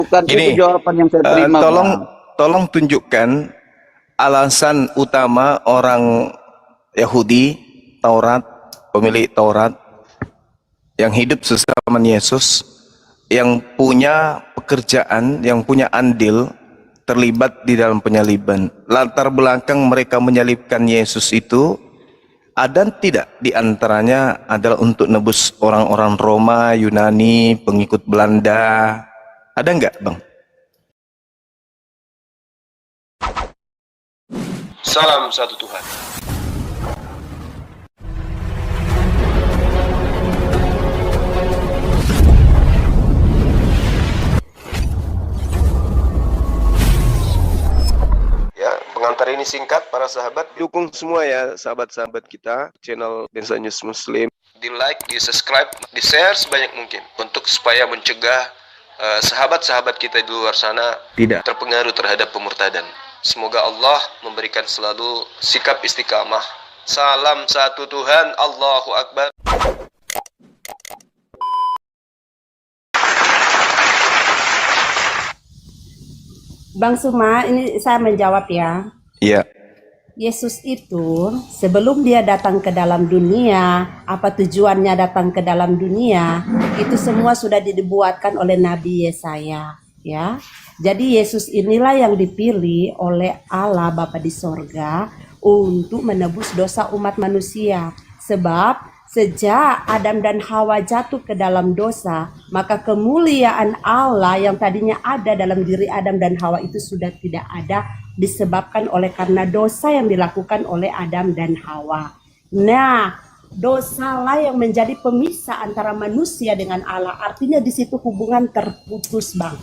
Bukan itu Ini jawaban yang saya terima, tolong Bang. tolong tunjukkan alasan utama orang Yahudi Taurat, pemilik Taurat yang hidup sesama Yesus, yang punya pekerjaan, yang punya andil terlibat di dalam penyaliban. Latar belakang mereka menyalibkan Yesus itu ada tidak di antaranya adalah untuk nebus orang-orang Roma, Yunani, pengikut Belanda? Ada enggak, Bang? Salam satu Tuhan. Ya, pengantar ini singkat para sahabat. Dukung semua ya sahabat-sahabat kita channel Densa News Muslim. Di like, di subscribe, di share sebanyak mungkin untuk supaya mencegah sahabat-sahabat kita di luar sana tidak terpengaruh terhadap pemurtadan. Semoga Allah memberikan selalu sikap istiqamah. Salam satu Tuhan, Allahu Akbar. Bang Suma, ini saya menjawab ya. Iya. Yesus itu sebelum dia datang ke dalam dunia, apa tujuannya datang ke dalam dunia, itu semua sudah dibuatkan oleh Nabi Yesaya, ya. Jadi Yesus inilah yang dipilih oleh Allah Bapa di sorga untuk menebus dosa umat manusia. Sebab sejak Adam dan Hawa jatuh ke dalam dosa, maka kemuliaan Allah yang tadinya ada dalam diri Adam dan Hawa itu sudah tidak ada, disebabkan oleh karena dosa yang dilakukan oleh Adam dan Hawa. Nah, dosalah yang menjadi pemisah antara manusia dengan Allah. Artinya di situ hubungan terputus, Bang.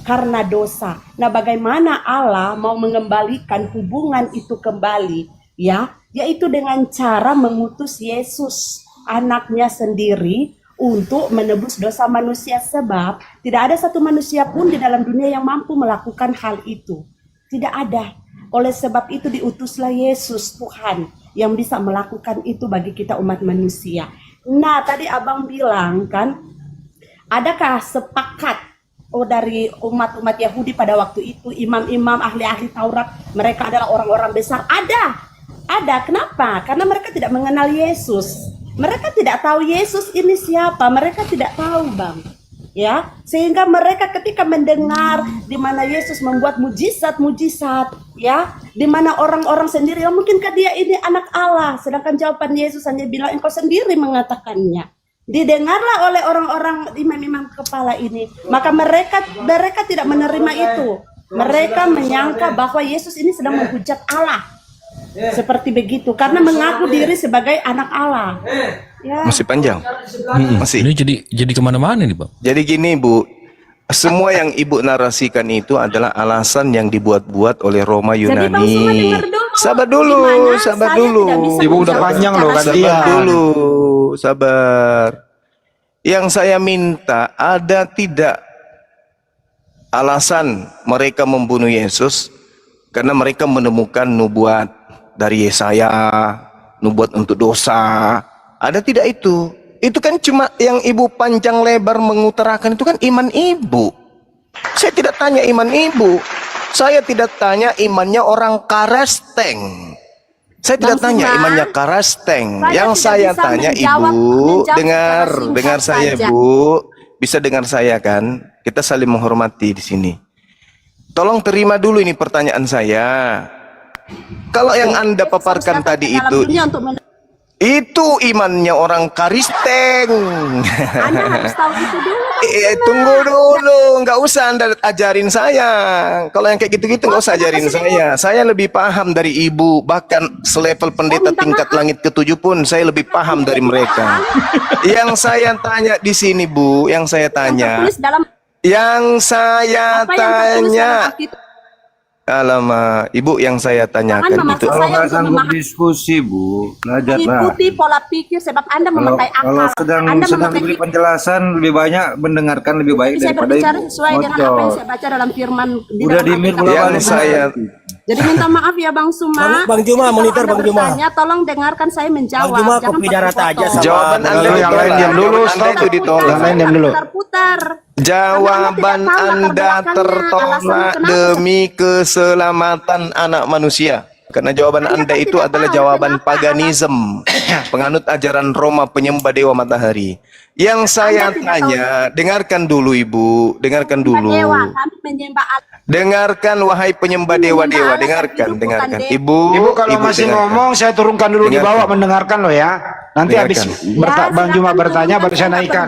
Karena dosa. Nah, bagaimana Allah mau mengembalikan hubungan itu kembali? Ya, yaitu dengan cara mengutus Yesus, anaknya sendiri, untuk menebus dosa manusia. Sebab tidak ada satu manusia pun di dalam dunia yang mampu melakukan hal itu. Tidak ada. Oleh sebab itu diutuslah Yesus Tuhan yang bisa melakukan itu bagi kita umat manusia. Nah, tadi abang bilang kan, adakah sepakat dari umat-umat Yahudi pada waktu itu, imam-imam, ahli-ahli Taurat, mereka adalah orang-orang besar? Ada. Kenapa? Karena mereka tidak mengenal Yesus. Mereka tidak tahu Yesus ini siapa. Mereka tidak tahu, Bang. Ya, sehingga mereka ketika mendengar di mana Yesus membuat mujizat-mujizat, ya, di mana orang-orang sendiri, oh, mungkinkah dia ini anak Allah? Sedangkan jawaban Yesus hanya bilang, engkau sendiri mengatakannya. Didengarlah oleh orang-orang imam-imam kepala ini, maka mereka tidak menerima itu. Mereka menyangka bahwa Yesus ini sedang menghujat Allah. Seperti begitu, karena mengaku diri sebagai anak Allah. Ya. Masih panjang. Masih. Ini jadi kemana-mana nih, Bang. Jadi gini, Bu, semua yang Ibu narasikan itu adalah alasan yang dibuat-buat oleh Roma Yunani. Jadi Bang Suma dengar dulu. Sabar dulu, Gimana sabar saya dulu. tidak bisa Ibu udah menjawab panjang loh, secara gantian. Sabar dulu, sabar. Yang saya minta, ada tidak alasan mereka membunuh Yesus karena mereka menemukan nubuat dari Yesaya, nubuat untuk dosa. Ada tidak itu? Itu kan cuma yang Ibu panjang lebar mengutarakan itu kan iman Ibu. Saya tidak tanya iman Ibu. Saya tidak tanya imannya orang Karesteng. Saya tidak Bang tanya Suma, imannya Karesteng. saya Yang tidak saya bisa tanya menjawab Ibu, secara singkat dengar saya saja. Bu. Bisa dengar saya kan? Kita saling menghormati di sini. Tolong terima dulu ini pertanyaan saya. Kalau yang Anda Yesus paparkan harus datang tadi ke dalam itu, dunia untuk itu imannya orang Karisteng. Anda harus tahu itu dulu. Tunggu dulu, nggak usah Anda ajarin saya. Kalau yang kayak gitu-gitu nggak usah ajarin saya. Saya lebih paham dari Ibu, bahkan selevel pendeta tingkat langit ke-7 pun saya lebih paham dari mereka. Yang saya tanya di sini, Bu, yang saya tanya, Tertulis dalam yang saya apa yang tertulis dalam tanya, Alkitab. alamak, Ibu yang saya tanyakan Jangan itu. memaksa Kalau saya nggak untuk sanggup memahami. diskusi, Bu, belajar lah. Ikuti pola pikir sebab Anda Kalau memakai kalau akal. sedang Anda sedang memakai diberi penjelasan lebih banyak mendengarkan lebih baik Saya daripada berbicara Ibu sesuai dengan apa yang ngocok. saya baca dalam firman di Udah dalam dimir Alkitab. bola Yang balik saya Jadi minta maaf ya Bang Suma. Bang Juma, Jadi monitor kalau Bang Anda Juma. bertanya, tolong dengarkan saya menjawab. Bang Juma, Jangan kopi darat potong-potong. aja sama- Jawaban Anda Kalau yang lain diam dulu, Jawaban Anda itu ditolak. Yang lain diam dulu. Putar-putar. Jawaban Anda tertolak demi keselamatan anak manusia. Karena jawaban Anda itu adalah jawaban paganisme, penganut ajaran Roma penyembah dewa matahari. Yang saya tanya, dengarkan dulu Ibu, dengarkan dulu. Kami menyembah Allah. Dengarkan wahai penyembah dewa-dewa, dengarkan, dengarkan. Ibu, Ibu kalau masih dengarkan. ngomong saya turunkan dulu di bawah mendengarkan loh ya. Nanti habis Dengarkan. Bang Juma bertanya baru saya naikkan.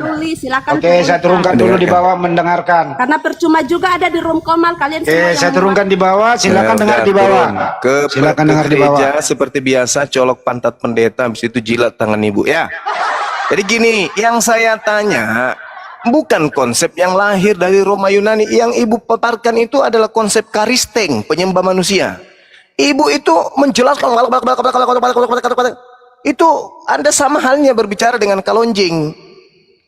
Oke, saya turunkan dulu di bawah mendengarkan. Karena percuma juga ada di room komal kalian semua. Oke, yang saya turunkan di bawah, silakan Ya, dengar udah, di bawah. turun. Silakan dengar di bawah. Gereja seperti biasa colok pantat pendeta, habis itu jilat tangan Ibu ya. Jadi gini, yang saya tanya bukan konsep yang lahir dari Roma Yunani. Yang Ibu paparkan itu adalah konsep karisteng, penyembah manusia. Ibu itu menjelaskan itu Anda sama halnya berbicara dengan kalonjing.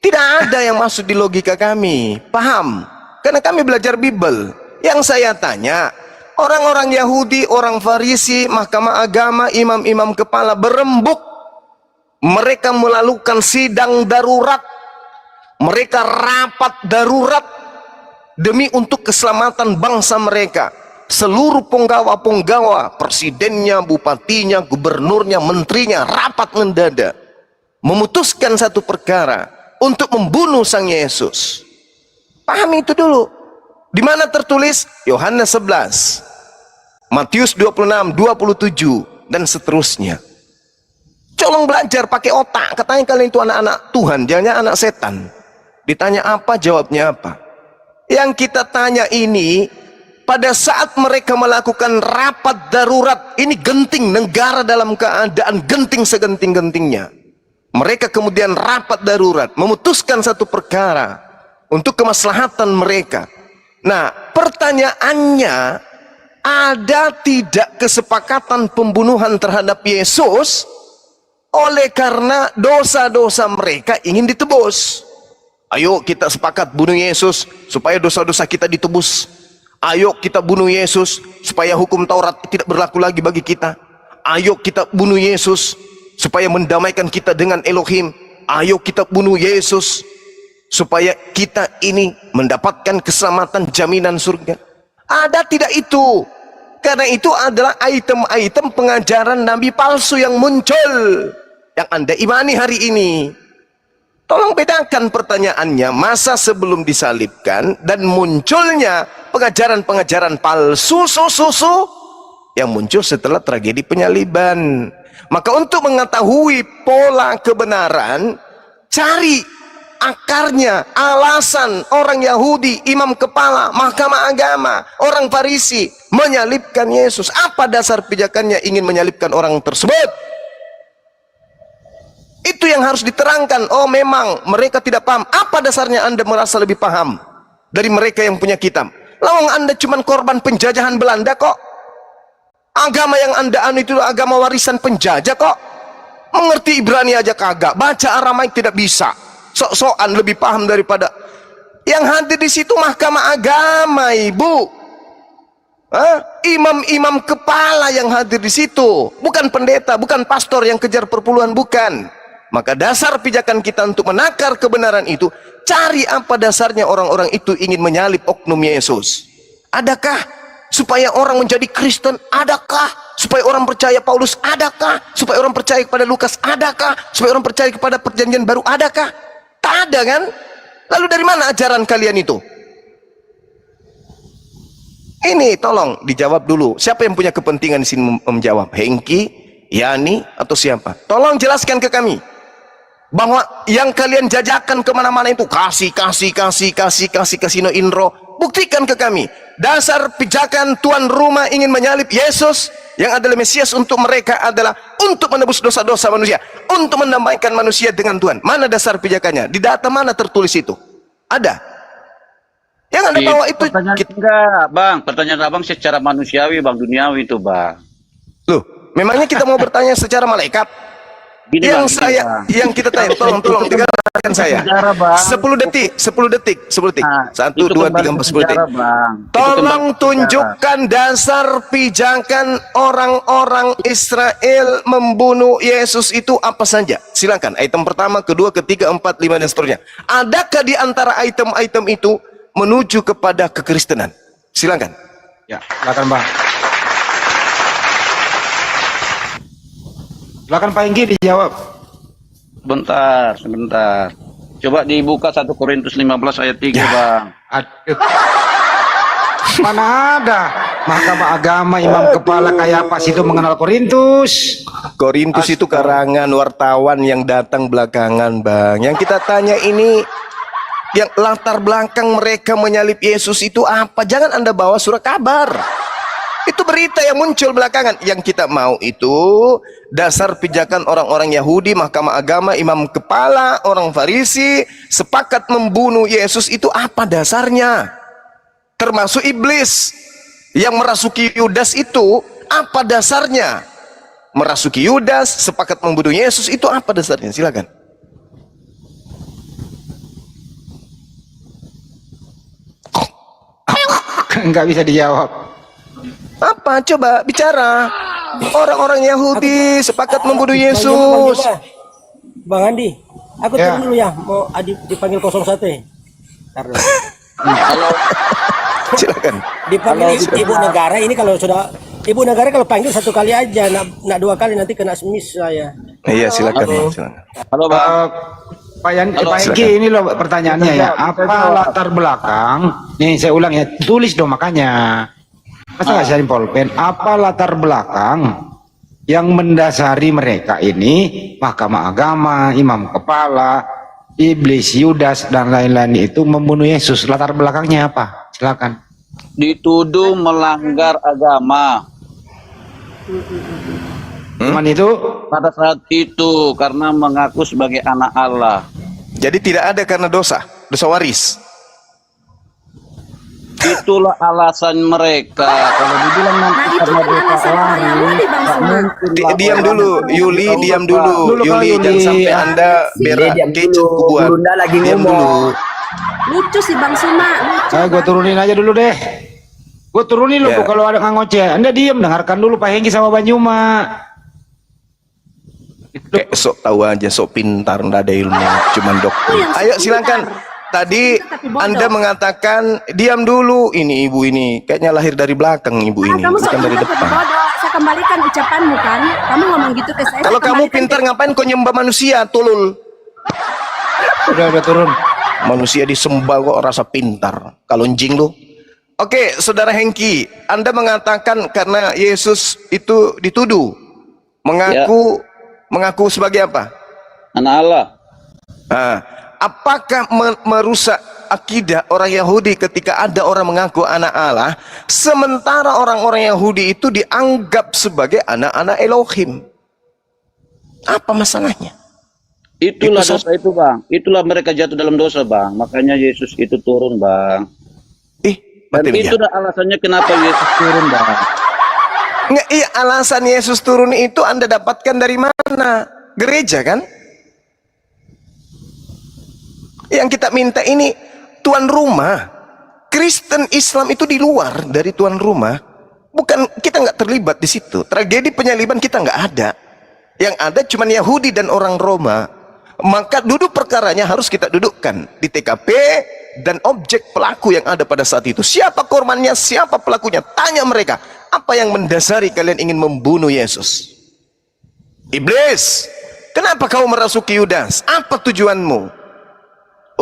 Tidak ada yang masuk di logika kami. Paham? Karena kami belajar Bible. Yang saya tanya, orang-orang Yahudi, orang Farisi, mahkamah agama, imam-imam kepala berembuk. Mereka melakukan sidang darurat. Mereka rapat darurat demi untuk keselamatan bangsa mereka. Seluruh penggawa-penggawa, presidennya, bupatinya, gubernurnya, menterinya rapat mendadak memutuskan satu perkara untuk membunuh Sang Yesus. Pahami itu dulu. Di mana tertulis? Yohanes 11, Matius 26, 27 dan seterusnya. Colong belajar pakai otak. Katanya kalian itu anak-anak Tuhan, jangan anak setan. Ditanya apa, jawabnya apa. Yang kita tanya ini, pada saat mereka melakukan rapat darurat, ini genting, negara dalam keadaan genting segenting-gentingnya. Mereka kemudian rapat darurat, memutuskan satu perkara untuk kemaslahatan mereka. Nah, pertanyaannya, ada tidak kesepakatan pembunuhan terhadap Yesus oleh karena dosa-dosa mereka ingin ditebus? Ayo kita sepakat bunuh Yesus supaya dosa-dosa kita ditebus. Ayo kita bunuh Yesus supaya hukum Taurat tidak berlaku lagi bagi kita. Ayo kita bunuh Yesus supaya mendamaikan kita dengan Elohim. Ayo kita bunuh Yesus supaya kita ini mendapatkan keselamatan jaminan surga. Ada tidak itu? Karena itu adalah item-item pengajaran nabi palsu yang muncul, yang Anda imani hari ini. Tolong bedakan pertanyaannya, masa sebelum disalibkan dan munculnya pengajaran-pengajaran palsu yang muncul setelah tragedi penyaliban. Maka untuk mengetahui pola kebenaran, cari akarnya, alasan orang Yahudi, imam kepala, mahkamah agama, orang Farisi menyalibkan Yesus. Apa dasar pijakannya ingin menyalibkan orang tersebut? Itu yang harus diterangkan. Oh, memang mereka tidak paham. Apa dasarnya Anda merasa lebih paham dari mereka yang punya kitab? Lawang Anda cuma korban penjajahan Belanda kok. Agama yang Anda anu itu agama warisan penjajah kok. Mengerti Ibrani aja kagak, baca Aramaik tidak bisa. Sok-sokan lebih paham daripada yang hadir di situ. Mahkamah agama, Ibu. Imam-imam kepala yang hadir di situ, bukan pendeta, bukan pastor yang kejar perpuluhan, bukan. Maka dasar pijakan kita untuk menakar kebenaran itu, cari apa dasarnya orang-orang itu ingin menyalib oknum Yesus. Adakah supaya orang menjadi Kristen? Adakah supaya orang percaya Paulus? Adakah supaya orang percaya kepada Lukas? Adakah supaya orang percaya kepada perjanjian baru? Adakah? Tak ada kan? Lalu dari mana ajaran kalian itu? Ini tolong dijawab dulu. Siapa yang punya kepentingan di sini menjawab? Hengki, Yani, atau siapa? Tolong jelaskan ke kami bahwa yang kalian jajakan kemana-mana itu kasih no Indro. Buktikan ke kami dasar pijakan tuan rumah ingin menyalib Yesus yang adalah Mesias untuk mereka adalah untuk menebus dosa-dosa manusia, untuk mendamaikan manusia dengan Tuhan. Mana dasar pijakannya? Di data mana tertulis itu? Ada? Yang Anda bawa itu enggak, Bang. Pertanyaan Abang secara manusiawi, Bang, duniawi itu, Bang. Loh, memangnya kita mau bertanya secara malaikat? Gini, yang Bang, saya, Bang. yang kita tanya, tolong dengarkan. dengarkan saya. Bicara, Bang. 10 detik. 10 detik. Nah, 1, itu 2, kembali 3, 4, 10 detik. bicara, Bang. Itu Tolong kembali bicara. tunjukkan dasar pijakan orang-orang Israel membunuh Yesus itu apa saja. Silakan. Item pertama, kedua, ketiga, 4, 5 dan seterusnya. Adakah di antara item-item itu menuju kepada kekristenan? Silakan. Ya, silakan Bang. Silakan Pak Engki dijawab. Sebentar. Coba dibuka 1 Korintus 15 ayat 3, Bang. Aduh. Mana ada Mahkamah Agama imam kepala Kayapas itu mengenal Korintus. Korintus itu karangan wartawan yang datang belakangan, Bang. Yang kita tanya ini, yang latar belakang mereka menyalib Yesus itu apa? Jangan Anda bawa surat kabar. Itu berita yang muncul belakangan. Yang kita mau itu dasar pijakan orang-orang Yahudi, Mahkamah Agama, imam kepala, orang Farisi sepakat membunuh Yesus itu apa dasarnya? Termasuk iblis yang merasuki Yudas itu apa dasarnya? Merasuki Yudas, sepakat membunuh Yesus itu apa dasarnya? Silakan. Nggak bisa dijawab. Apa? Coba bicara. Orang-orang Yahudi sepakat membunuh Yesus. Bang Andi, aku Ya. turun dulu ya, mau dipanggil 01 ya. Karena Silakan. dipanggil ibu negara ini kalau sudah ibu negara kalau panggil 1 kali aja, nak 2 kali nanti kena semis saya. Iya, silakan. Silakan. Halo, Bang. Pak Engki ini loh pertanyaannya ya. Apa latar belakang? Nih saya ulang ya, tulis dong makanya. Masa nggak cari pulpen? Apa latar belakang yang mendasari mereka ini Mahkamah Agama, imam kepala, iblis, Yudas dan lain-lain itu membunuh Yesus? Latar belakangnya apa? Silakan. Dituduh melanggar agama. Cuman itu Pada saat itu karena mengaku sebagai anak Allah. Jadi tidak ada karena dosa waris. Itulah alasan mereka. Kalau dibilang nanti Nah, itu karena kan dosa alasan orang lain, Yahudi, Bang tak Suma. mungkin Diam lah dulu, orang Yuli, tahu, diam Bang. dulu. Dulu, Yuli, Kak, jangan Yuli. sampai Anda berak kecap kubuat. Diam dulu. Lucu sih Bang Suma, lucu. gue turunin aja dulu deh. Gue turunin loh Ya. Bu, kalau ada nggak ngoceh. Anda diem, dengarkan dulu Pak Hengki sama Banyuma. Kayak sok tahu aja, sok pintar, nggak ada ilmu, cuman dokter. yang sok Ayo silakan. pintar. Tadi Tapi bodoh. Anda mengatakan diam dulu. Ini ibu ini kayaknya lahir dari belakang ibu ini, Kamu sok bukan dari pintar tapi depan. bodoh. Saya kembalikan ucapanmu kan. Kamu ngomong gitu ke saya. Kalau saya kamu kembalikan pintar ke- ngapain kau nyembah manusia, tolol? Udah turun. Manusia disembah kok rasa pintar. Kalau anjing lu. Oke, Saudara Hengki, Anda mengatakan karena Yesus itu dituduh mengaku sebagai apa? Anak Allah. Nah, apakah merusak akidah orang Yahudi ketika ada orang mengaku anak Allah, sementara orang-orang Yahudi itu dianggap sebagai anak-anak Elohim? Apa masalahnya? Itulah Itu dosa itu, Bang. Itulah mereka jatuh dalam dosa, Bang. Makanya Yesus itu turun, Bang. Dan Mati itu dah alasannya kenapa Yesus turun, Bang. Nggak, iya, alasan Yesus turun itu Anda dapatkan dari mana? Gereja kan? Yang kita minta ini tuan rumah. Kristen Islam itu di luar dari tuan rumah. Bukan, kita nggak terlibat di situ. Tragedi penyaliban kita nggak ada. Yang ada cuma Yahudi dan orang Roma. Maka duduk perkaranya harus kita dudukkan di TKP dan objek pelaku yang ada pada saat itu. Siapa korbannya, siapa pelakunya? Tanya mereka, apa yang mendasari kalian ingin membunuh Yesus? Iblis, kenapa kau merasuki Yudas? Apa tujuanmu?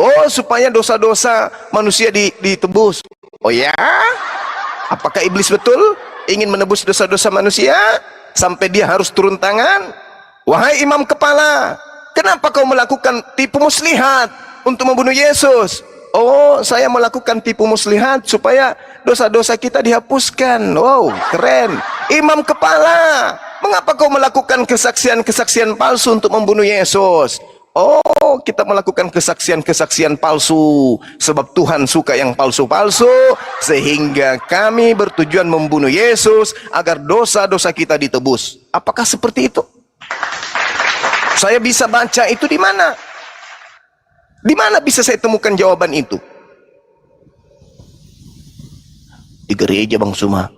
Oh, supaya dosa-dosa manusia ditebus. Oh ya? Apakah iblis betul ingin menebus dosa-dosa manusia sampai dia harus turun tangan? Wahai imam kepala, kenapa kau melakukan tipu muslihat untuk membunuh Yesus? Oh, saya melakukan tipu muslihat supaya dosa-dosa kita dihapuskan. Wow, keren. Imam kepala, mengapa kau melakukan kesaksian-kesaksian palsu untuk membunuh Yesus? Oh, kita melakukan kesaksian-kesaksian palsu sebab Tuhan suka yang palsu-palsu, sehingga kami bertujuan membunuh Yesus agar dosa-dosa kita ditebus. Apakah seperti itu? Saya bisa baca itu di mana? Di mana bisa saya temukan jawaban itu? Di gereja Bang Suma.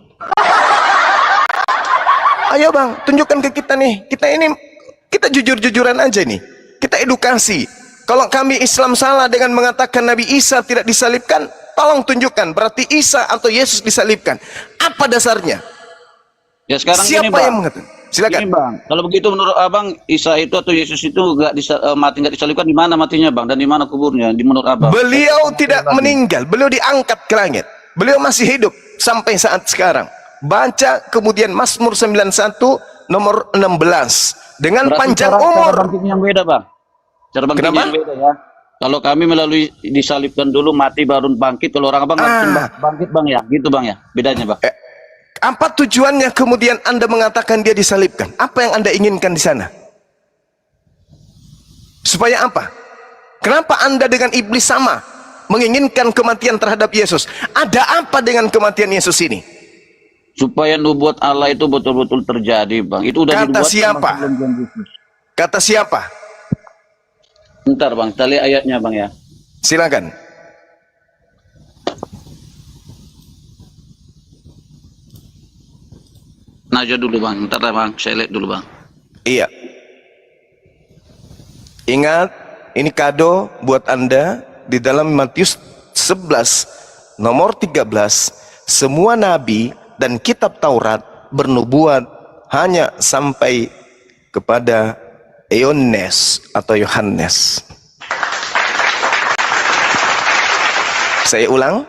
Ayo Bang, tunjukkan ke kita nih. Kita jujur-jujuran aja nih. Kita edukasi. Kalau kami Islam salah dengan mengatakan Nabi Isa tidak disalibkan, tolong tunjukkan. Berarti Isa atau Yesus disalibkan. Apa dasarnya? Ya sekarang Siapa gini, Bang. yang mengatakan? Silakan. Ini Bang, kalau begitu menurut Abang Isa itu atau Yesus itu mati nggak disalibkan, di mana matinya Bang, dan di mana kuburnya? Di menurut Abang? Beliau tidak meninggal, beliau diangkat ke langit. Beliau masih hidup sampai saat sekarang. Baca kemudian Mazmur 91 nomor 16 dengan Berarti panjang cara umur. bangkitnya yang beda Bang. Cara bangkitnya Kenapa? yang beda ya. Kalau kami melalui disalibkan dulu, mati baru bangkit. Kalau orang Abang langsung bangkit Bang ya, gitu Bang ya. Bedanya Bang. Apa tujuannya kemudian Anda mengatakan dia disalibkan? Apa yang Anda inginkan di sana? Supaya apa? Kenapa Anda dengan iblis sama? Menginginkan kematian terhadap Yesus. Ada apa dengan kematian Yesus ini? Supaya nubuat Allah itu betul-betul terjadi Bang. Itu udah Kata dibuat siapa? Kata siapa? Bentar Bang, kita lihat ayatnya Bang ya. Silakan. Naja dulu Bang, bentar Bang, saya lihat dulu Bang. Iya. Ingat, ini kado buat Anda di dalam Matius 11 nomor 13. Semua nabi dan kitab Taurat bernubuat hanya sampai kepada Yohanes atau Yohanes. Saya ulang,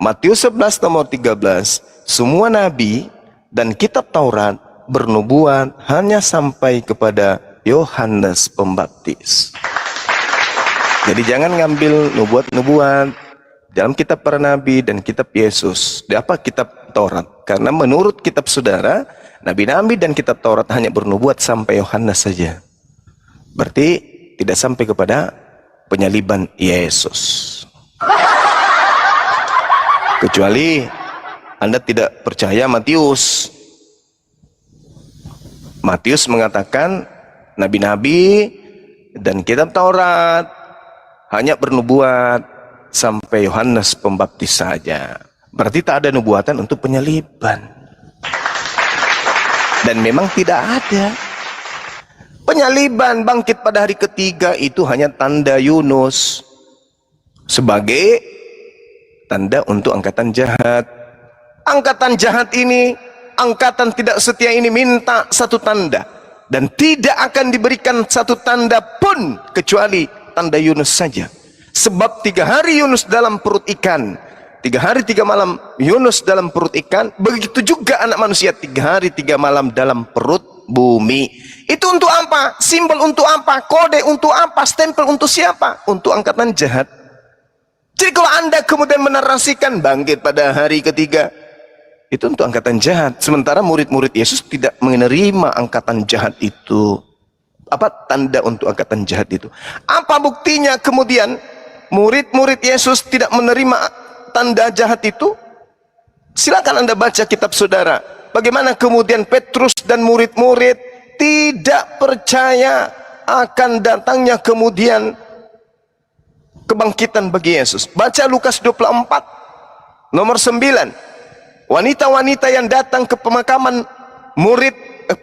Matius 11 nomor 13, semua nabi dan kitab Taurat bernubuat hanya sampai kepada Yohanes Pembaptis. Jadi jangan ngambil nubuat-nubuat dalam kitab para nabi dan kitab Yesus. Di apa kitab Taurat? Karena menurut kitab saudara, nabi-nabi dan kitab Taurat hanya bernubuat sampai Yohanes saja. Berarti tidak sampai kepada penyaliban Yesus. Kecuali Anda tidak percaya Matius. Matius mengatakan nabi-nabi dan kitab Taurat hanya bernubuat sampai Yohanes Pembaptis saja. Berarti tak ada nubuatan untuk penyaliban. Dan memang tidak ada. Penyaliban bangkit pada hari ketiga itu hanya tanda Yunus sebagai tanda untuk angkatan jahat. Angkatan jahat ini, angkatan tidak setia ini minta satu tanda, dan tidak akan diberikan satu tanda pun kecuali tanda Yunus saja. Sebab 3 hari Yunus dalam perut ikan, 3 hari 3 malam Yunus dalam perut ikan, begitu juga anak manusia 3 hari 3 malam dalam perut bumi. Itu untuk apa? Simbol untuk apa? Kode untuk apa? Stempel untuk siapa? Untuk angkatan jahat. Jadi kalau Anda kemudian menarasikan bangkit pada hari ketiga, itu untuk angkatan jahat. Sementara murid-murid Yesus tidak menerima angkatan jahat itu. Apa tanda untuk angkatan jahat itu? Apa buktinya kemudian murid-murid Yesus tidak menerima tanda jahat itu? Silakan Anda baca kitab saudara. Bagaimana kemudian Petrus dan murid-murid tidak percaya akan datangnya kemudian kebangkitan bagi Yesus. Baca Lukas 24 nomor 9. Wanita-wanita yang datang ke pemakaman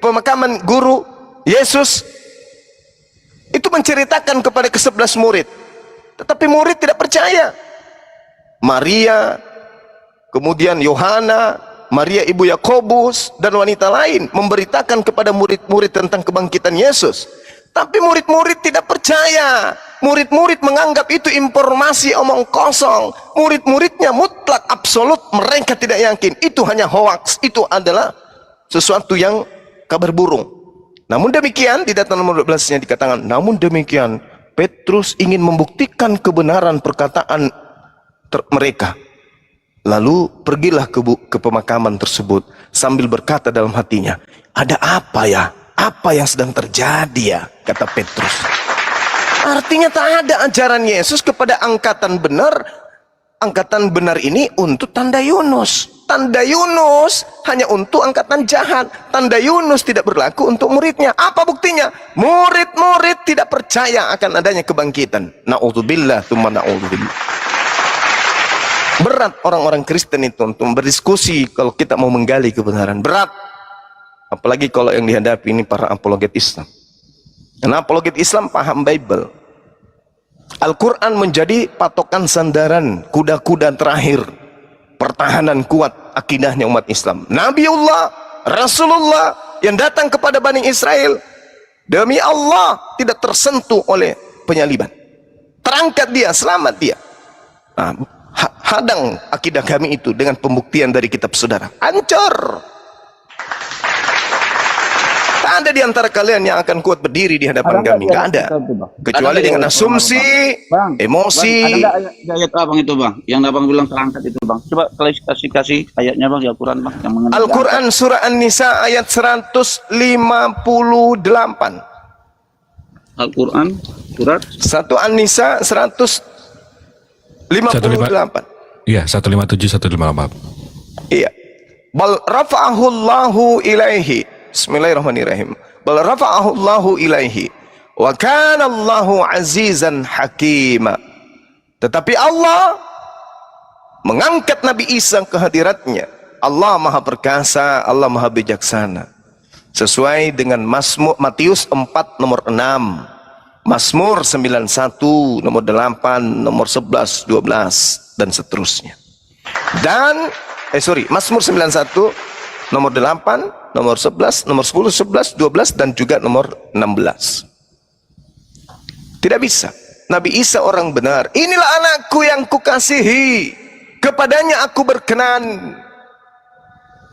pemakaman guru Yesus itu menceritakan kepada ke-11 murid. Tetapi murid tidak percaya. Maria, kemudian Yohana, Maria ibu Yakobus, dan wanita lain memberitakan kepada murid-murid tentang kebangkitan Yesus. Tapi murid-murid tidak percaya. Murid-murid menganggap itu informasi omong kosong. Murid-muridnya mutlak absolut mereka tidak yakin. Itu hanya hoaks. Itu adalah sesuatu yang kabar burung. Namun demikian di data nomor 12-nya dikatakan, namun demikian Petrus ingin membuktikan kebenaran perkataan mereka. Lalu pergilah ke pemakaman tersebut sambil berkata dalam hatinya, ada apa ya? Apa yang sedang terjadi ya? Kata Petrus. Artinya tak ada ajaran Yesus kepada angkatan benar angkatan benar ini untuk tanda Yunus. Tanda Yunus hanya untuk angkatan jahat. Tanda Yunus tidak berlaku untuk muridnya. Apa buktinya? Murid-murid tidak percaya akan adanya kebangkitan. Na'udzubillah, tsumma na'udzubillah. Berat orang-orang Kristen itu untuk berdiskusi kalau kita mau menggali kebenaran. Berat. Apalagi kalau yang dihadapi ini para apologet Islam. Karena apologet Islam paham Bible. Al-Quran menjadi patokan sandaran kuda-kuda terakhir pertahanan kuat akidahnya umat Islam. Nabiullah, Rasulullah yang datang kepada Bani Israel, demi Allah tidak tersentuh oleh penyaliban. Terangkat dia, selamat dia. Nah, hadang akidah kami itu dengan pembuktian dari kitab saudara. Hancur. Tak ada di antara kalian yang akan kuat berdiri di hadapan kami. Tidak ada. Kecuali dengan asumsi, emosi. Ada nggak ayat abang itu bang? Yang abang bilang terangkat itu bang. Coba kasih ayatnya bang di Al-Quran bang. Yang mengenai Al-Quran surah An-Nisa ayat 158. Al-Quran surat 1 An-Nisa 158. Iya, 157 158. Iya. Bal rafa'ahu Allahu ilaihi. Bismillahirrahmanirrahim. Bal rafa'ahu Allahu ilaihi wa kana Allahu azizan hakima. Tetapi Allah mengangkat Nabi Isa ke hadiratnya. Allah Maha Perkasa, Allah Maha Bijaksana. Sesuai dengan Matius 4 nomor 6, Mazmur 91 nomor 8, nomor 11, 12 dan seterusnya. Dan Mazmur 91 nomor 8, nomor 11, nomor 10, 11, 12 dan juga nomor 16. Tidak bisa. Nabi Isa orang benar. Inilah anakku yang kukasihi, kepadanya aku berkenan.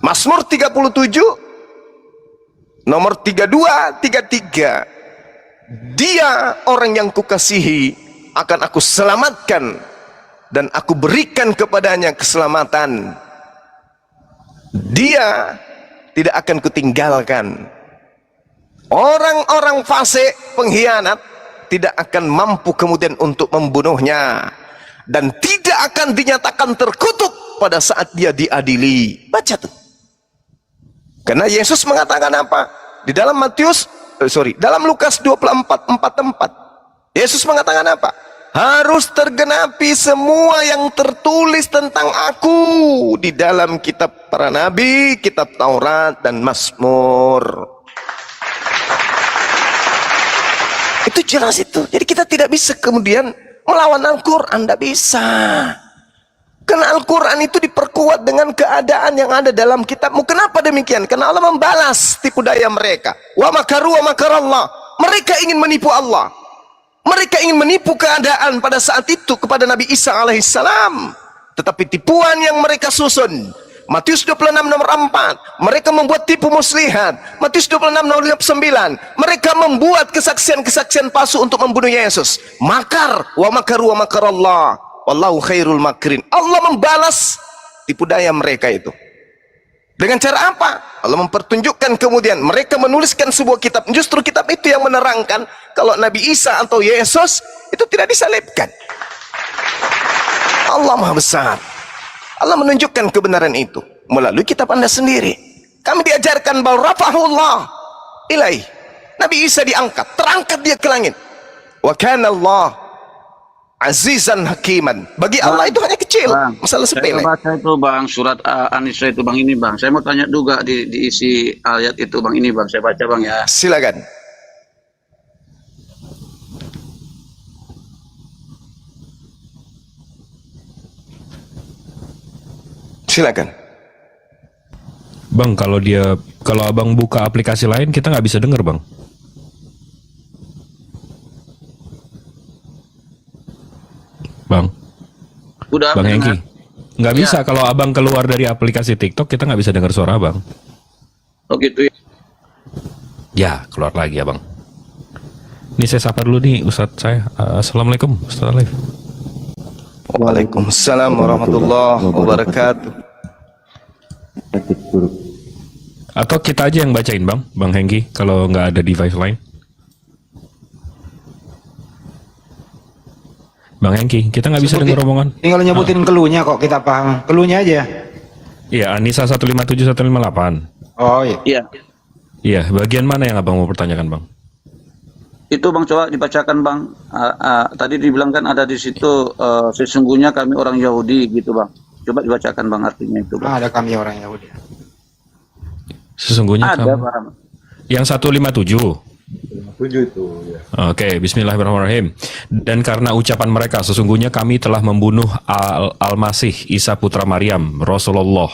Mazmur 37 nomor 32, 33. Dia orang yang kukasihi, akan aku selamatkan dan aku berikan kepadanya keselamatan. Dia tidak akan kutinggalkan. Orang-orang fasik, pengkhianat tidak akan mampu kemudian untuk membunuhnya, dan tidak akan dinyatakan terkutuk pada saat dia diadili. Baca tuh. Karena Yesus mengatakan apa? Di dalam dalam Lukas 24:44. Yesus mengatakan apa? Harus tergenapi semua yang tertulis tentang aku di dalam kitab para nabi, kitab Taurat dan Mazmur. Itu jelas itu. Jadi kita tidak bisa kemudian melawan Al-Quran, tidak bisa. Karena Al-Quran itu diperkuat dengan keadaan yang ada dalam kitabmu. Kenapa demikian? Karena Allah membalas tipu daya mereka. Wa makaru wa makarallah. Mereka ingin menipu Allah. Mereka ingin menipu keadaan pada saat itu kepada Nabi Isa alaihissalam. Tetapi tipuan yang mereka susun, Matius 26 nomor 4, mereka membuat tipu muslihat. Matius 26 nomor 9, mereka membuat kesaksian-kesaksian palsu untuk membunuh Yesus. Makar, wa makaru wa makarallah, wallahu khairul makirin. Allah membalas tipu daya mereka itu. Dengan cara apa? Allah mempertunjukkan kemudian mereka menuliskan sebuah kitab. Justru kitab itu yang menerangkan kalau Nabi Isa atau Yesus itu tidak disalibkan. Allah Maha Besar. Allah menunjukkan kebenaran itu melalui kitab Anda sendiri. Kami diajarkan bahwa rafa'ahullah ilaih. Nabi Isa diangkat, terangkat dia ke langit. Wa kana Allah azizan hakiman. Bagi Allah itu hanya kecil, masalah sepele. Saya baca itu bang, surat An-Nisa itu bang, ini bang. Saya mau tanya juga di isi ayat itu bang, ini bang. Saya baca bang ya. Silakan. Silakan. Bang, kalau abang buka aplikasi lain kita nggak bisa dengar bang. Bang. Udah. Bang Hengki. Nggak bisa kalau abang keluar dari aplikasi TikTok kita nggak bisa dengar suara abang. Oh gitu ya. Ya, keluar lagi abang. Ini saya sapa dulu nih Ustadz saya. Assalamualaikum Ustadz Alif. Waalaikumsalam warahmatullahi wabarakatuh. Atau kita aja yang bacain Bang Hengki kalau nggak ada device lain. Bang Hengki, kita nggak bisa dengar omongan. Tinggal nyebutin keluhnya kok kita paham. Keluhnya aja. Iya, Anissa 157 158. Oh iya. Iya. Iya, bagian mana yang abang mau pertanyakan, Bang? Itu Bang coba dibacakan Bang. Tadi dibilang kan ada di situ sesungguhnya kami orang Yahudi gitu Bang. Coba dibacakan Bang artinya itu Bang. Ada kami orang Yahudi. Sesungguhnya Ada kamu. Bang. Yang 157. 7 itu ya. Oke, bismillahirrahmanirrahim. Dan karena ucapan mereka, sesungguhnya kami telah membunuh Al-Masih, Isa putra Maryam, Rasulullah.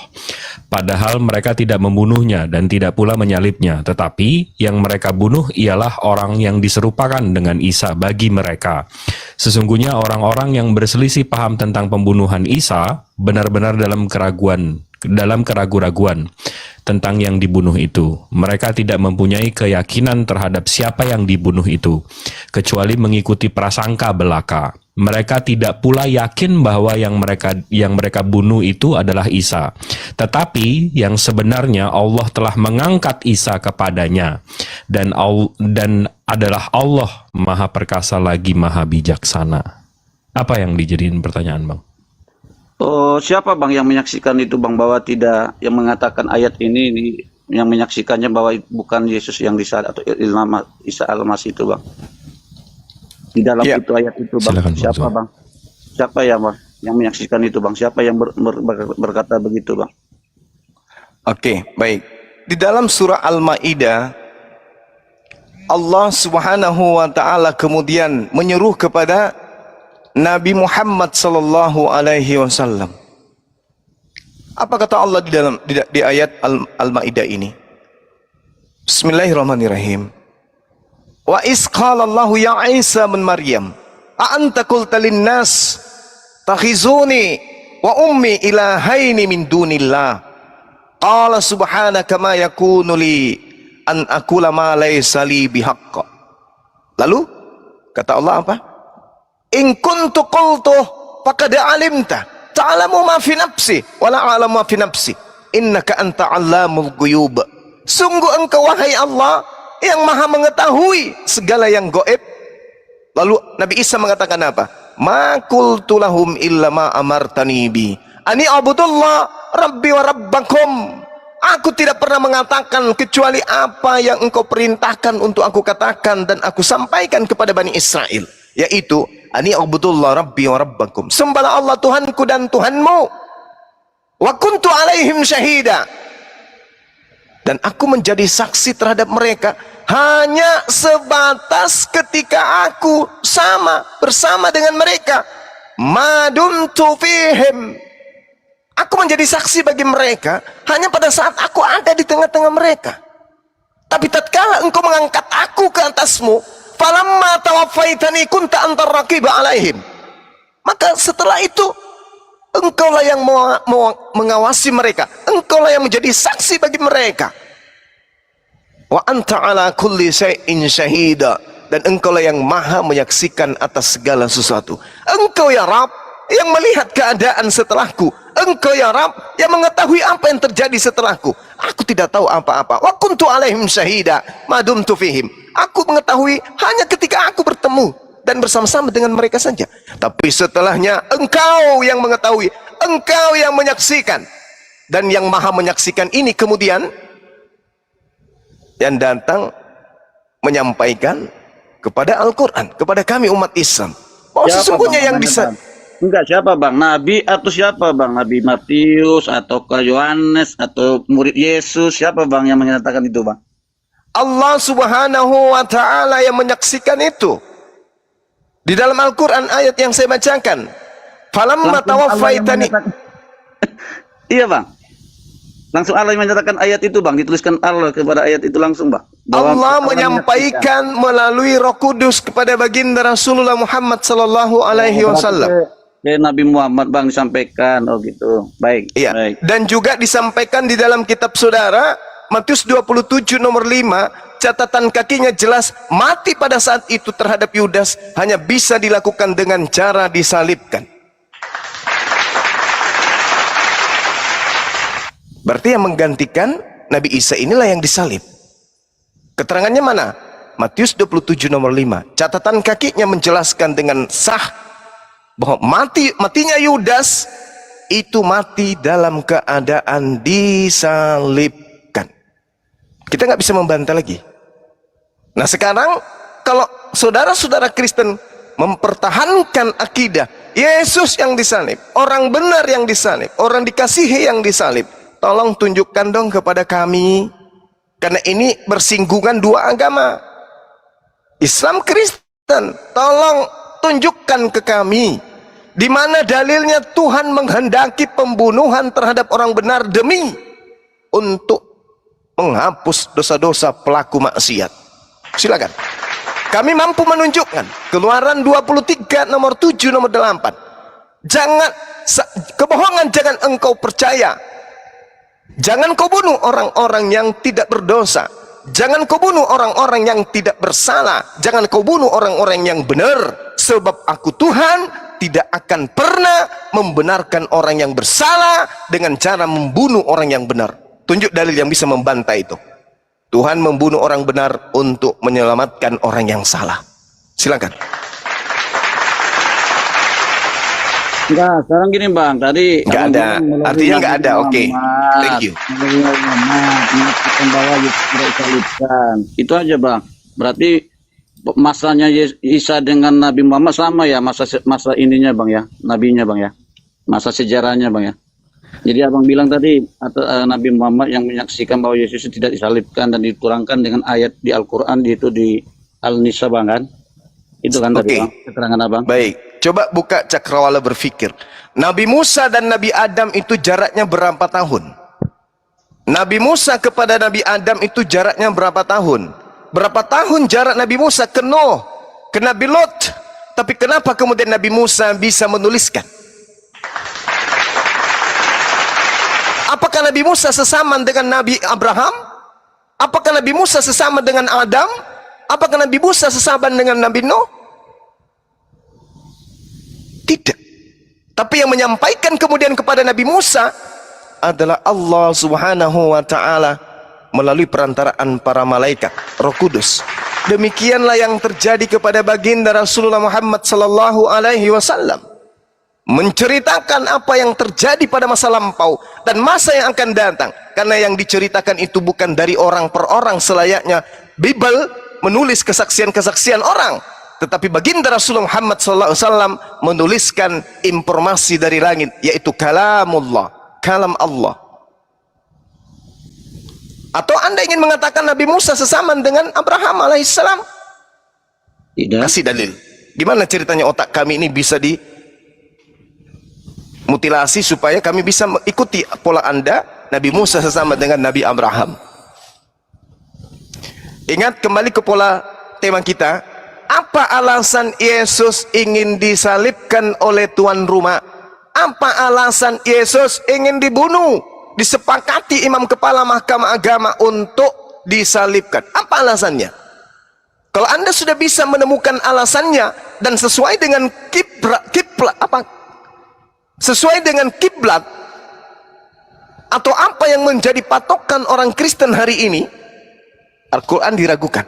Padahal mereka tidak membunuhnya dan tidak pula menyalibnya. Tetapi yang mereka bunuh ialah orang yang diserupakan dengan Isa bagi mereka. Sesungguhnya orang-orang yang berselisih paham tentang pembunuhan Isa benar-benar dalam keraguan-raguan tentang yang dibunuh itu. Mereka tidak mempunyai keyakinan terhadap siapa yang dibunuh itu, kecuali mengikuti prasangka belaka. Mereka tidak pula yakin bahwa yang mereka bunuh itu adalah Isa. Tetapi yang sebenarnya Allah telah mengangkat Isa kepadanya, dan adalah Allah Maha Perkasa lagi Maha Bijaksana. Apa yang dijadiin pertanyaan, Bang? Oh, siapa Bang yang menyaksikan itu Bang bahwa tidak, yang mengatakan ayat ini yang menyaksikannya bahwa bukan Yesus yang disalib atau Isa Al-Masih itu Bang? Di dalam Ya. itu ayat itu Bang. Silakan, Bang Siapa Zuhal. Bang? Siapa ya Bang yang menyaksikan itu Bang? Siapa yang berkata begitu Bang? Oke, baik. Di dalam surah Al-Maidah, Allah Subhanahu wa taala kemudian menyuruh kepada Nabi Muhammad sallallahu alaihi wasallam. Apa kata Allah di ayat Al-Maidah ini? Bismillahirrahmanirrahim. Wa is qala Allahu ya Isa bin Maryam, a anta qulta lin-nas takhizuni wa ummi ilahaini min dunillah. Qala subhanaka ma yakunu li an aqula ma laysa li bihaqq. Lalu kata Allah apa? In kuntu qultu faqad alimta ta'lamu ma fi nafsi wa la a'lamu ma fi nafsi innaka anta 'allamul ghuyub. Sungguh engkau wahai Allah yang maha mengetahui segala yang gaib. Lalu Nabi Isa mengatakan apa? Ma qultu lahum illa ma amartani bi ani abudullah rabbi wa rabbakum. Aku tidak pernah mengatakan kecuali apa yang engkau perintahkan untuk aku katakan dan aku sampaikan kepada Bani Israel, yaitu ani abudullah rabbi wa rabbakum, sembahlah Allah Tuhanku dan Tuhanmu. Wa kuntu alaihim syahida, dan aku menjadi saksi terhadap mereka hanya sebatas ketika aku bersama dengan mereka. Madumtu fihim, aku menjadi saksi bagi mereka hanya pada saat aku ada di tengah-tengah mereka. Tapi tatkala engkau mengangkat aku ke atasmu, falamma tawaffaitani kunta antar raqiba alaihim, maka setelah itu engkaulah yang mengawasi mereka, engkaulah yang menjadi saksi bagi mereka. Wa anta ala kulli syai'in syahida, dan engkaulah yang maha menyaksikan atas segala sesuatu. Engkau ya Rabb yang melihat keadaan setelahku, engkau ya Rabb yang mengetahui apa yang terjadi setelahku. Aku tidak tahu apa-apa. Wa kuntu alaihim syahida madumtu fihim, aku mengetahui hanya ketika aku bertemu dan bersama-sama dengan mereka saja. Tapi setelahnya engkau yang mengetahui, engkau yang menyaksikan. Dan yang maha menyaksikan ini kemudian yang datang menyampaikan kepada Al-Quran, kepada kami umat Islam, bahwa sesungguhnya Bang, yang namanya, bisa Bang? Enggak, siapa Bang? Nabi atau siapa Bang? Nabi Matius atau ke Yohanes atau murid Yesus? Siapa Bang yang menyatakan itu Bang? Allah Subhanahu wa ta'ala yang menyaksikan itu. Di dalam Al-Quran ayat yang saya bacakan, falamma tawaffaitani. Iya Bang. Langsung Allah yang menyatakan ayat itu Bang, dituliskan Allah kepada ayat itu langsung Bang. Bahwa Allah menyampaikan melalui Roh Kudus kepada baginda Rasulullah Muhammad sallallahu alaihi wasallam. Nabi Muhammad Bang disampaikan, oh gitu. Baik. Iya. Baik. Dan juga disampaikan di dalam kitab saudara Matius 27 nomor 5, catatan kakinya jelas mati pada saat itu terhadap Yudas hanya bisa dilakukan dengan cara disalibkan. Berarti yang menggantikan Nabi Isa inilah yang disalib. Keterangannya mana? Matius 27 nomor 5. Catatan kakinya menjelaskan dengan sah bahwa matinya Yudas itu mati dalam keadaan disalibkan. Kita nggak bisa membantah lagi. Nah sekarang kalau saudara-saudara Kristen mempertahankan akidah Yesus yang disalib, orang benar yang disalib, orang dikasihi yang disalib, tolong tunjukkan dong kepada kami, karena ini bersinggungan dua agama, Islam Kristen. Tolong tunjukkan ke kami di mana dalilnya Tuhan menghendaki pembunuhan terhadap orang benar demi untuk menghapus dosa-dosa pelaku maksiat. Silakan. Kami mampu menunjukkan. Keluaran 23 nomor 7 nomor 8. Kebohongan jangan engkau percaya. Jangan kau bunuh orang-orang yang tidak berdosa. Jangan kau bunuh orang-orang yang tidak bersalah. Jangan kau bunuh orang-orang yang benar. Sebab aku Tuhan tidak akan pernah membenarkan orang yang bersalah dengan cara membunuh orang yang benar. Tunjuk dalil yang bisa membantah itu. Tuhan membunuh orang benar untuk menyelamatkan orang yang salah. Silakan. Enggak, sekarang gini Bang, tadi Nggak ada, artinya nggak ada. Oke. Thank you. Pembawa tidak disalibkan. Itu aja Bang. Berarti masanya Isa dengan Nabi Muhammad sama ya, masa ininya Bang ya, nabinya Bang ya, masa sejarahnya Bang ya. Jadi abang bilang tadi Nabi Muhammad yang menyaksikan bahwa Yesus tidak disalibkan dan diturunkan dengan ayat di Al-Quran itu di Al-Nisa Bang kan, itu kan tadi Bang, keterangan abang. Baik, coba buka cakrawala berpikir. Nabi Musa dan Nabi Adam itu jaraknya berapa tahun? Nabi Musa kepada Nabi Adam itu jaraknya berapa tahun? Berapa tahun jarak Nabi Musa ke Nuh, ke Nabi Lot? Tapi kenapa kemudian Nabi Musa bisa menuliskan? Apakah Nabi Musa sesama dengan Nabi Abraham? Apakah Nabi Musa sesama dengan Adam? Apakah Nabi Musa sesama dengan Nabi Nuh? Tidak. Tapi yang menyampaikan kemudian kepada Nabi Musa adalah Allah Subhanahu wa Ta'ala melalui perantaraan para malaikat, Roh Kudus. Demikianlah yang terjadi kepada baginda Rasulullah Muhammad sallallahu alaihi wasallam, menceritakan apa yang terjadi pada masa lampau dan masa yang akan datang, karena yang diceritakan itu bukan dari orang per orang selayaknya Bible menulis kesaksian-kesaksian orang, tetapi baginda Rasulullah Muhammad sallallahu alaihi wasallam menuliskan informasi dari langit, yaitu kalamullah, kalam Allah. Atau Anda ingin mengatakan Nabi Musa sesama dengan Abraham alaihissalam? Tidak. Kasih dalil. Gimana ceritanya otak kami ini bisa dimutilasi supaya kami bisa mengikuti pola Anda, Nabi Musa sesama dengan Nabi Abraham? Ingat kembali ke pola tema kita. Apa alasan Yesus ingin disalibkan oleh tuan rumah? Apa alasan Yesus ingin dibunuh? Disepakati imam kepala mahkamah agama untuk disalibkan. Apa alasannya? Kalau Anda sudah bisa menemukan alasannya dan sesuai dengan sesuai dengan kiblat atau apa yang menjadi patokan orang Kristen hari ini, Al-Quran diragukan.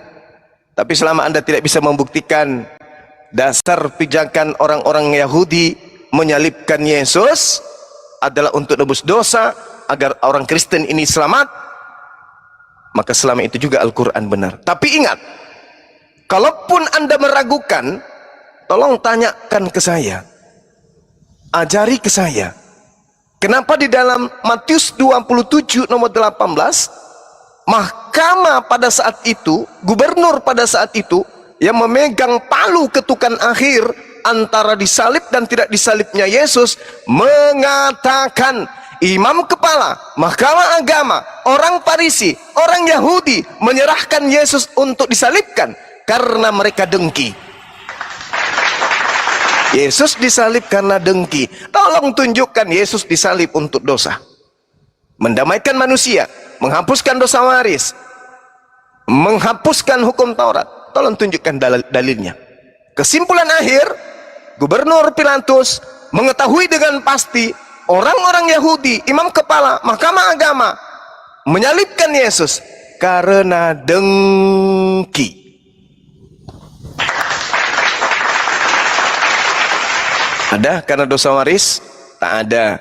Tapi selama Anda tidak bisa membuktikan dasar pijakan orang-orang Yahudi menyalibkan Yesus adalah untuk nebus dosa agar orang Kristen ini selamat, maka selama itu juga Al-Quran benar. Tapi ingat, kalaupun Anda meragukan, tolong tanyakan ke saya, ajari ke saya, kenapa di dalam Matius 27 nomor 18, mahkamah pada saat itu, gubernur pada saat itu yang memegang palu ketukan akhir antara disalib dan tidak disalibnya Yesus, mengatakan imam kepala mahkamah agama, orang Farisi, orang Yahudi menyerahkan Yesus untuk disalibkan karena mereka dengki. Yesus disalib karena dengki. Tolong tunjukkan Yesus disalib untuk dosa, mendamaikan manusia, menghapuskan dosa waris, menghapuskan hukum Taurat. Tolong tunjukkan dalilnya. Kesimpulan akhir, Gubernur Pilatus mengetahui dengan pasti orang-orang Yahudi, imam kepala mahkamah agama menyalibkan Yesus karena dengki. Ada karena dosa waris? Tak ada.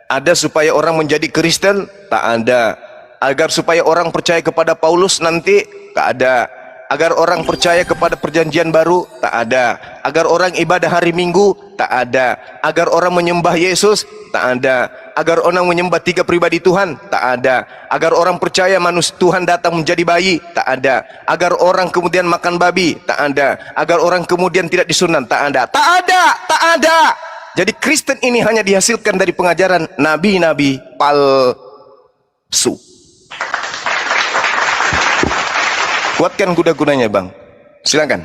Ada supaya orang menjadi Kristen? Tak ada. Agar supaya orang percaya kepada Paulus nanti? Tak ada. Agar orang percaya kepada perjanjian baru? Tak ada. Agar orang ibadah hari Minggu? Tak ada. Agar orang menyembah Yesus? Tak ada. Agar orang menyembah 3 pribadi Tuhan? Tak ada. Agar orang percaya manusia Tuhan datang menjadi bayi? Tak ada. Agar orang kemudian makan babi? Tak ada. Agar orang kemudian tidak disunat? Tak ada. Tak ada. Tak ada. Jadi Kristen ini hanya dihasilkan dari pengajaran nabi-nabi palsu. Kuatkan kuda-kudanya, Bang. Silakan.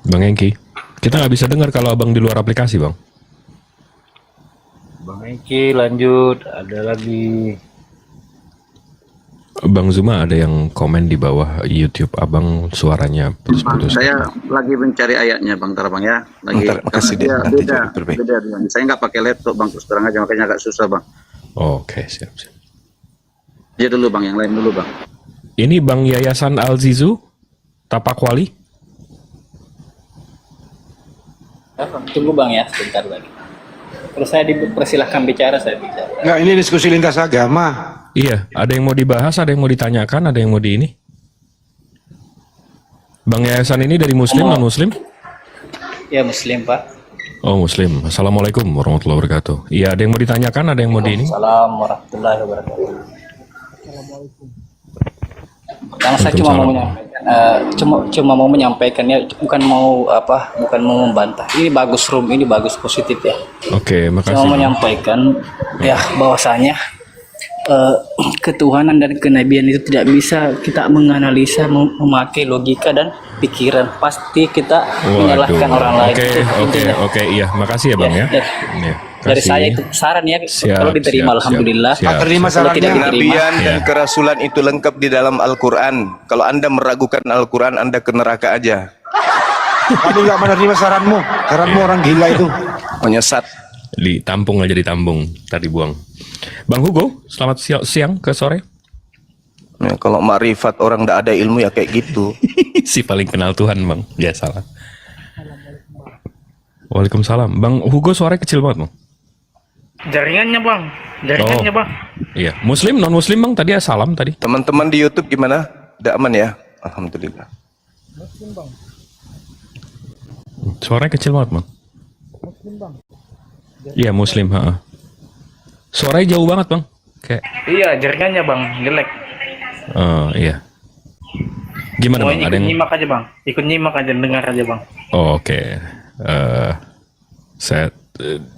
Bang Hengki, kita nggak bisa dengar kalau abang di luar aplikasi, Bang. Bang Eki lanjut, ada lagi. Bang Zuma ada yang komen di bawah YouTube, abang suaranya putus-putus. Saya lagi mencari ayatnya Bang Tara Bang ya. Lagi Bentar, makasih karena dia, nanti beda, jadi perbaiki. beda dengan. Saya nggak pakai laptop Bang, terus terang aja makanya agak susah Bang. Oke, siap. Dia dulu Bang, yang lain dulu Bang. Ini Bang Yayasan Al-Zizu, Tapakwali. Tunggu Bang ya, sebentar lagi. Terus saya dipersilahkan bicara, saya bicara. Enggak, ini diskusi lintas agama. Iya, ada yang mau dibahas, ada yang mau ditanyakan, ada yang mau di ini. Bang Yayasan ini dari Muslim, non-Muslim? Ya Muslim Pak. Oh, Muslim. Assalamualaikum warahmatullahi wabarakatuh. Iya, ada yang mau ditanyakan, ada yang mau di ini. Assalamualaikum warahmatullahi wabarakatuh. Yang saya cuma mau menyampaikan, cuma mau menyampaikannya, bukan mau membantah. Ini bagus room, ini bagus positif ya. Oke, makasih. Saya mau Bang. menyampaikan ya bahwasanya ketuhanan dan kenabian itu tidak bisa kita menganalisa memakai logika dan pikiran. Pasti kita menyalahkan orang lain. Oke, iya, makasih ya Bang ya. Iya, Dari kasih. saya itu saran ya, Siap, kalau diterima siap, alhamdulillah. siap. Terima Kalau sarannya. tidak diterima, Kenabian dan Ya. kerasulan itu lengkap di dalam Al-Quran. Kalau Anda meragukan Al-Quran, Anda ke neraka aja. Kami nggak menerima saranmu. Saranmu orang gila itu. Menyesat. Ditampung aja, ditambung, tadi buang. Bang Hugo, selamat siang ke sore. Ya, kalau makrifat orang tidak ada ilmu ya kayak gitu. Si paling kenal Tuhan Bang, ya salah. Waalaikumsalam. Bang Hugo suaranya kecil banget Bang. Jaringannya Bang, jaringannya Bang. Iya, Muslim, non-Muslim Bang, tadi ya salam tadi. Teman-teman di YouTube gimana? Tidak aman ya? Alhamdulillah. Suaranya kecil banget Bang. Iya Muslim, suaranya jauh banget Bang. Kayak, Iya, jaringannya Bang, jelek. iya. Gimana Mau Bang? Ada ikut yang... nyimak aja Bang, ikut nyimak aja, dengar aja Bang. Oh, oke.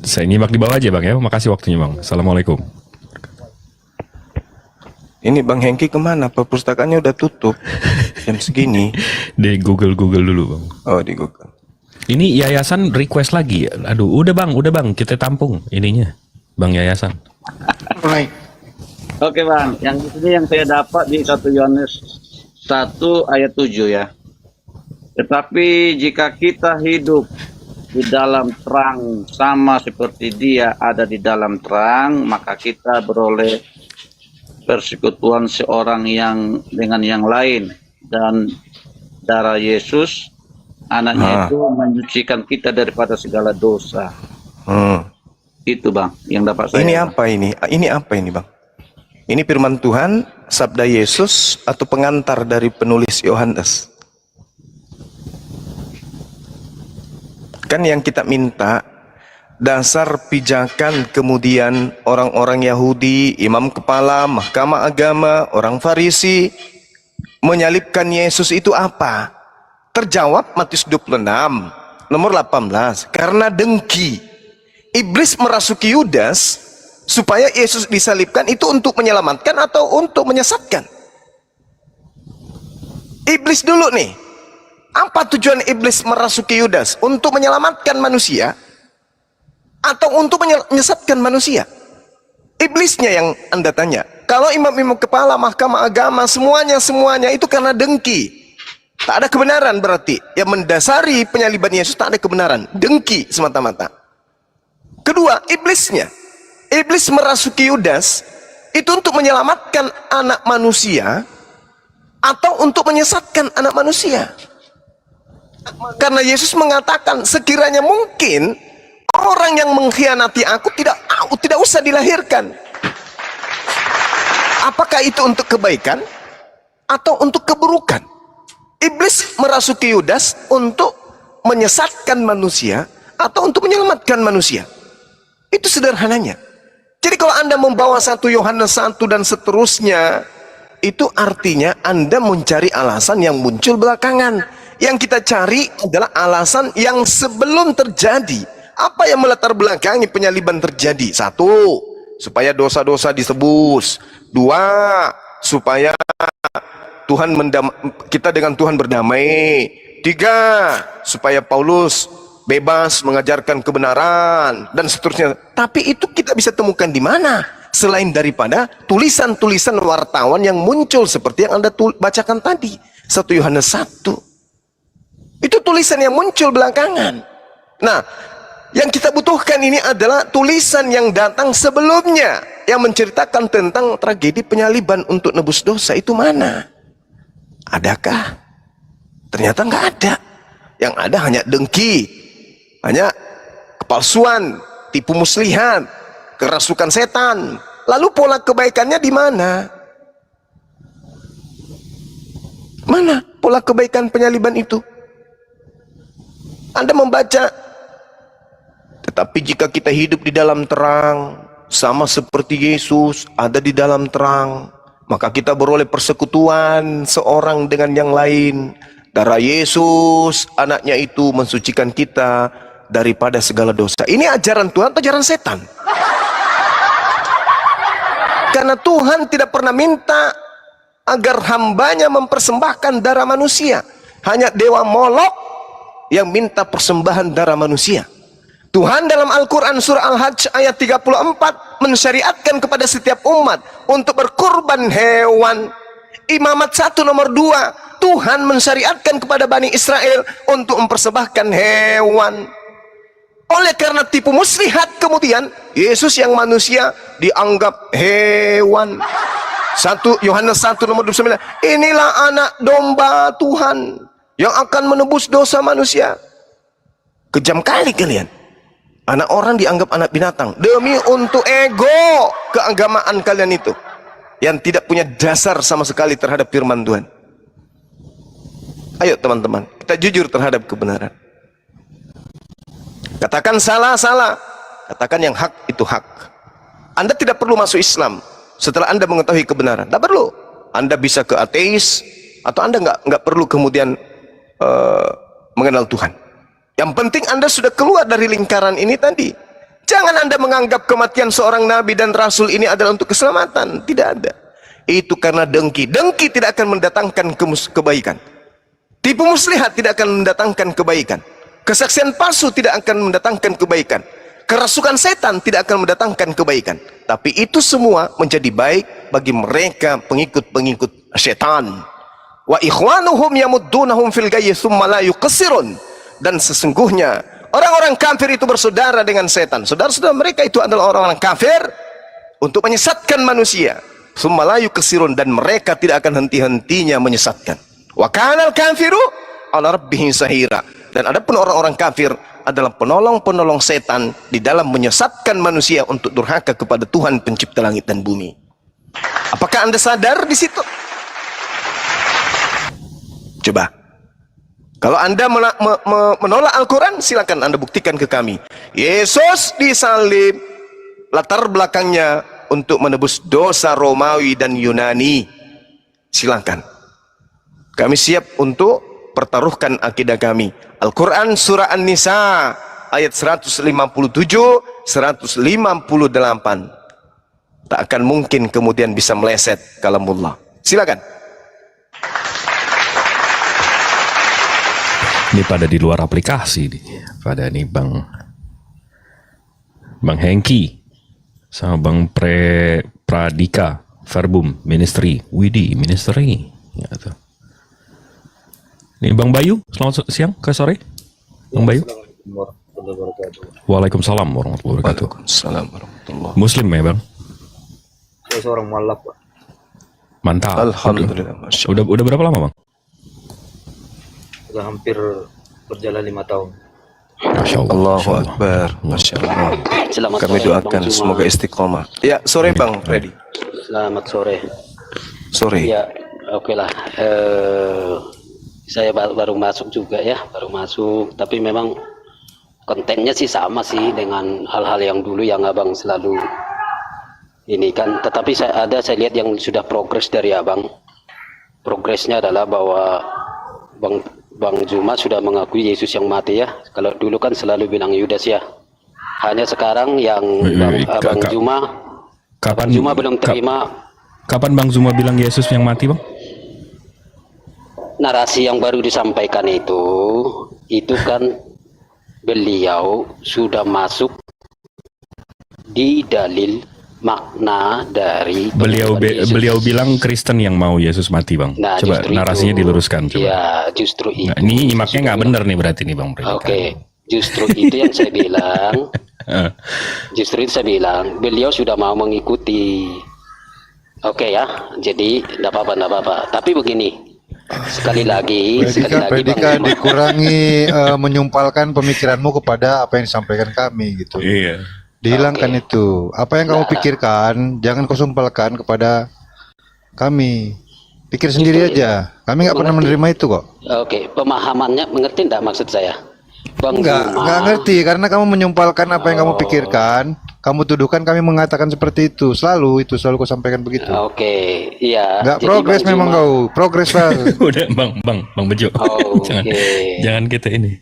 Saya nyimak di bawah aja Bang ya. Makasih waktunya Bang. Assalamualaikum. Ini Bang Hengki kemana? Perpustakaannya udah tutup jam segini. Di Google dulu Bang. Oh, di Google. Ini yayasan request lagi. Aduh, udah bang, kita tampung ininya, Bang Yayasan. Baik. Oke Bang, yang ini yang saya dapat di 1 Yohanes 1 ayat 7 ya. Tetapi jika kita hidup di dalam terang sama seperti Dia ada di dalam terang, maka kita beroleh persekutuan seorang yang dengan yang lain, dan darah Yesus anaknya itu menyucikan kita daripada segala dosa. Itu Bang yang dapat saya. Ini apa ini? Ini apa ini Bang? Ini firman Tuhan, sabda Yesus, atau pengantar dari penulis Yohanes? Kan yang kita minta dasar pijakan kemudian orang-orang Yahudi, imam kepala, mahkamah agama, orang Farisi menyalibkan Yesus itu apa? Terjawab Matius 26 nomor 18, karena dengki. Iblis merasuki Yudas supaya Yesus disalibkan itu untuk menyelamatkan atau untuk menyesatkan? Iblis dulu nih. Apa tujuan iblis merasuki Yudas? Untuk menyelamatkan manusia atau untuk menyesatkan manusia? Iblisnya yang Anda tanya. Kalau imam-imam kepala, mahkamah agama, semuanya itu karena dengki. Tak ada kebenaran berarti. Yang mendasari penyaliban Yesus tak ada kebenaran. Dengki semata-mata. Kedua, iblisnya. Iblis merasuki Yudas itu untuk menyelamatkan anak manusia atau untuk menyesatkan anak manusia. Karena Yesus mengatakan sekiranya mungkin orang yang mengkhianati aku tidak usah dilahirkan. Apakah itu untuk kebaikan atau untuk keburukan? Iblis merasuki Yudas untuk menyesatkan manusia atau untuk menyelamatkan manusia. Itu sederhananya. Jadi kalau Anda membawa 1 Yohanes 1 dan seterusnya, itu artinya Anda mencari alasan yang muncul belakangan. Yang kita cari adalah alasan yang sebelum terjadi. Apa yang melatar belakangi penyaliban terjadi? 1, supaya dosa-dosa ditebus. 2, supaya kita dengan Tuhan berdamai. 3, supaya Paulus bebas mengajarkan kebenaran dan seterusnya. Tapi itu kita bisa temukan di mana selain daripada tulisan-tulisan wartawan yang muncul seperti yang Anda bacakan tadi, 1 Yohanes 1. Itu tulisan yang muncul belakangan. Nah, yang kita butuhkan ini adalah tulisan yang datang sebelumnya, yang menceritakan tentang tragedi penyaliban untuk nebus dosa. Itu mana? Adakah? Ternyata nggak ada. Yang ada hanya dengki, hanya kepalsuan, tipu muslihat, kerasukan setan. Lalu pola kebaikannya di mana? Mana pola kebaikan penyaliban itu? Anda membaca, tetapi jika kita hidup di dalam terang, sama seperti Yesus ada di dalam terang, maka kita beroleh persekutuan seorang dengan yang lain. Darah Yesus, anaknya itu mensucikan kita daripada segala dosa. Ini ajaran Tuhan atau ajaran setan? Karena Tuhan tidak pernah minta agar hambanya mempersembahkan darah manusia. Hanya dewa Molok yang minta persembahan darah manusia. Tuhan dalam Al-Quran surah Al-Hajj ayat 34 mensyariatkan kepada setiap umat untuk berkurban hewan. Imamat 1 nomor 2, Tuhan mensyariatkan kepada Bani Israel untuk mempersembahkan hewan. Oleh karena tipu muslihat, kemudian Yesus yang manusia dianggap hewan. 1 Yohanes 1 nomor 29, inilah anak domba Tuhan yang akan menebus dosa manusia. Kejam kali kalian. Anak orang dianggap anak binatang demi untuk ego keagamaan kalian itu yang tidak punya dasar sama sekali terhadap firman Tuhan. Ayo teman-teman, kita jujur terhadap kebenaran. Katakan salah, salah. Katakan yang hak itu hak. Anda tidak perlu masuk Islam setelah Anda mengetahui kebenaran. Tidak perlu. Anda bisa ke ateis atau Anda nggak perlu kemudian mengenal Tuhan. Yang penting Anda sudah keluar dari lingkaran ini tadi. Jangan Anda menganggap kematian seorang nabi dan rasul ini adalah untuk keselamatan. Tidak ada. Itu karena dengki. Dengki tidak akan mendatangkan kebaikan. Tipu muslihat tidak akan mendatangkan kebaikan. Kesaksian palsu tidak akan mendatangkan kebaikan. Kerasukan setan tidak akan mendatangkan kebaikan. Tapi itu semua menjadi baik bagi mereka pengikut-pengikut setan. Wa ikhwanuhum yamuddunahum fil gayyi tsumma la yuqsirun. Dan sesungguhnya orang-orang kafir itu bersaudara dengan setan. Saudara-saudara mereka itu adalah orang-orang kafir untuk menyesatkan manusia. Tsumma la yuqsirun, dan mereka tidak akan henti-hentinya menyesatkan. Wa kanal kafiru ala rabbih sahira. Dan adapun orang-orang kafir adalah penolong-penolong setan di dalam menyesatkan manusia untuk durhaka kepada Tuhan pencipta langit dan bumi. Apakah Anda sadar di situ? Coba. Kalau Anda menolak Al-Quran, silakan Anda buktikan ke kami. Yesus disalib, latar belakangnya untuk menebus dosa Romawi dan Yunani. Silakan. Kami siap untuk pertaruhkan akidah kami. Al-Quran surah An-Nisa ayat 157, 158. Tak akan mungkin kemudian bisa meleset kalamullah. Silakan. Ini pada di luar aplikasi nih. Pada nih Bang Hengki sama Bang Pradika Verbum Ministry Widi Ministry gitu. Ini Bang Bayu, selamat siang ke sore Bang Bayu. Waalaikumsalam warahmatullahi wabarakatuh. Waalaikumsalam warahmatullahi wabarakatuh. Muslim ya Bang? Saya seorang mualaf, Pak. Mantap. Alhamdulillah. Masya Allah. Udah berapa lama, Bang? Sudah hampir berjalan 5 tahun. Masya Allah. Allahu Akbar. Masya Allah. Selamat Kami sore, doakan Bang Juma. semoga istiqomah. Ya, sore Bang Freddy. Selamat sore. Sore. Ya, oke lah. Saya baru masuk juga ya, baru masuk. Tapi memang kontennya sih sama sih dengan hal-hal yang dulu yang abang selalu ini kan. Tetapi saya lihat yang sudah progres dari abang. Progresnya adalah bahwa Bang Juma sudah mengakui Yesus yang mati ya. Kalau dulu kan selalu bilang Yudas ya. Hanya sekarang yang Bang Juma belum terima. Kapan Bang Zuma bilang Yesus yang mati, Bang? Narasi yang baru disampaikan itu kan beliau sudah masuk di dalil makna dari Beliau bilang Kristen yang mau Yesus mati, Bang. Nah, Coba justru narasinya itu. diluruskan coba. Ya, justru itu. Nah, ini nyimaknya nggak benar nih berarti nih, Bang. Oke, justru itu yang saya bilang. Justru itu saya bilang, beliau sudah mau mengikuti. Oke ya, jadi enggak apa-apa. Tapi begini, sekali lagi Berarti Bang kan Juma. dikurangi menyumpalkan pemikiranmu kepada apa yang disampaikan kami gitu. Iya. Dihilangkan Oke. itu. Apa yang kamu Nah. pikirkan, jangan kau sumpalkan kepada kami. Pikir sendiri Justru aja. Kami nggak pernah mengerti. menerima itu kok. Oke, pemahamannya mengerti enggak maksud saya? Bang Juma. Nggak ngerti karena kamu menyumpalkan apa yang kamu pikirkan. Kamu tuduhkan kami mengatakan seperti itu. Selalu kau sampaikan begitu. Oke, iya. Nggak Jadi progres Bang memang Juma- kau. Progres Bang. Udah, Bang Bejo. Oh, jangan, oke. jangan kita ini.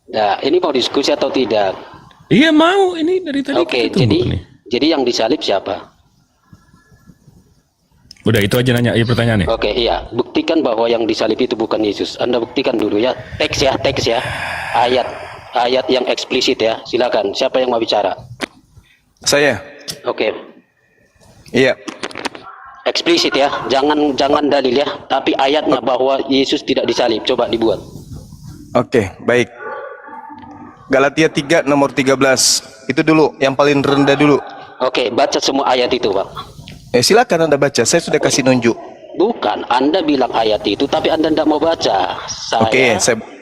Nah, ini mau diskusi atau tidak? Iya mau, ini dari tadi Oke, kita tunggu nih. jadi yang disalib siapa? Udah itu aja nanya, pertanyaannya. Oke, iya. Buktikan bahwa yang disalib itu bukan Yesus. Anda buktikan dulu ya. Teks ya. Ayat yang eksplisit ya. Silakan. Siapa yang mau bicara? Saya. Oke. Iya. Eksplisit ya. Jangan dalil ya. Tapi ayatnya bahwa Yesus tidak disalib. Coba dibuat. Oke, baik. Galatia 3 nomor 13. Itu dulu, yang paling rendah dulu. Oke, baca semua ayat itu, Pak. Silakan Anda baca. Saya sudah kasih nunjuk. Bukan, Anda bilang ayat itu, tapi Anda tidak mau baca.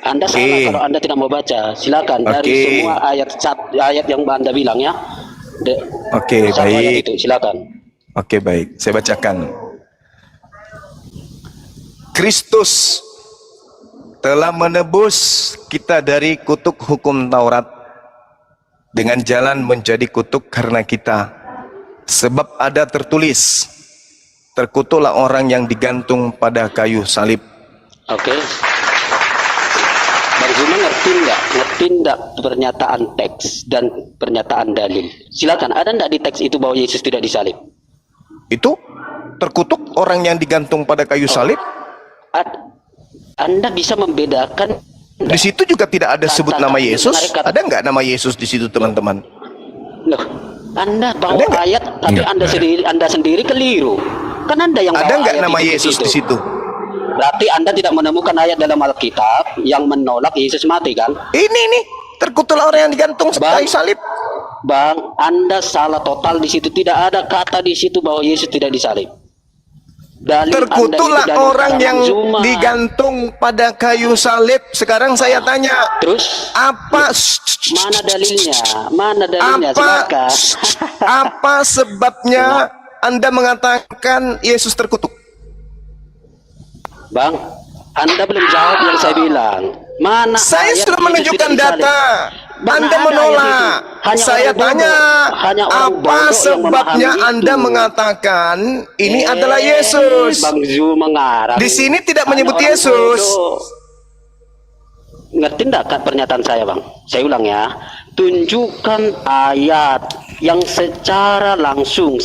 Anda salah kalau Anda tidak mau baca. Silakan dari Oke. semua ayat yang Anda bilang ya. Oke, Satu ayat baik. itu, silakan. Oke, baik. Saya bacakan. Kristus telah menebus kita dari kutuk hukum Taurat dengan jalan menjadi kutuk karena kita. Sebab ada tertulis, terkutuklah orang yang digantung pada kayu salib. Oke. Bang Zuma ngerti enggak pernyataan teks dan pernyataan dalil? Silakan, ada enggak di teks itu bahwa Yesus tidak disalib? Itu terkutuk orang yang digantung pada kayu salib. Anda bisa membedakan Di situ juga tidak ada sebut nama Yesus. Mereka- Ada nggak nama Yesus di situ, teman-teman? Loh, Anda bawa Ada nggak? ayat tapi Nggak. Anda sendiri keliru. Kan Anda yang Ada bawa nggak ayat nama itu ke Yesus situ. di situ? Berarti Anda tidak menemukan ayat dalam Alkitab yang menolak Yesus mati kan? Ini nih, terkutuklah orang yang digantung Bang. kayu salib. Bang, Anda salah total di situ. Tidak ada kata di situ bahwa Yesus tidak disalib. Dalil Terkutuklah Anda itu dalil orang karangan yang Zuma. digantung pada kayu salib. Sekarang saya tanya, Terus apa mana dalilnya? Mana dalilnya? apa Silakan. apa sebabnya Anda mengatakan Yesus terkutuk? Bang, Anda belum jawab yang saya bilang. Mana Saya ayat sudah Yesus menunjukkan tidak disalib? data. Mana Anda ada ayat menolak. itu? Hanya Saya orang bodoh. tanya, Hanya orang bodoh apa yang sebabnya memahami Anda itu. mengatakan ini adalah Yesus? Bang Zul mengarang. Di sini tidak Hanya menyebut orang Yesus. bodoh. Ngerti enggak kan pernyataan saya, Bang? Saya ulang ya. Tunjukkan ayat yang secara langsung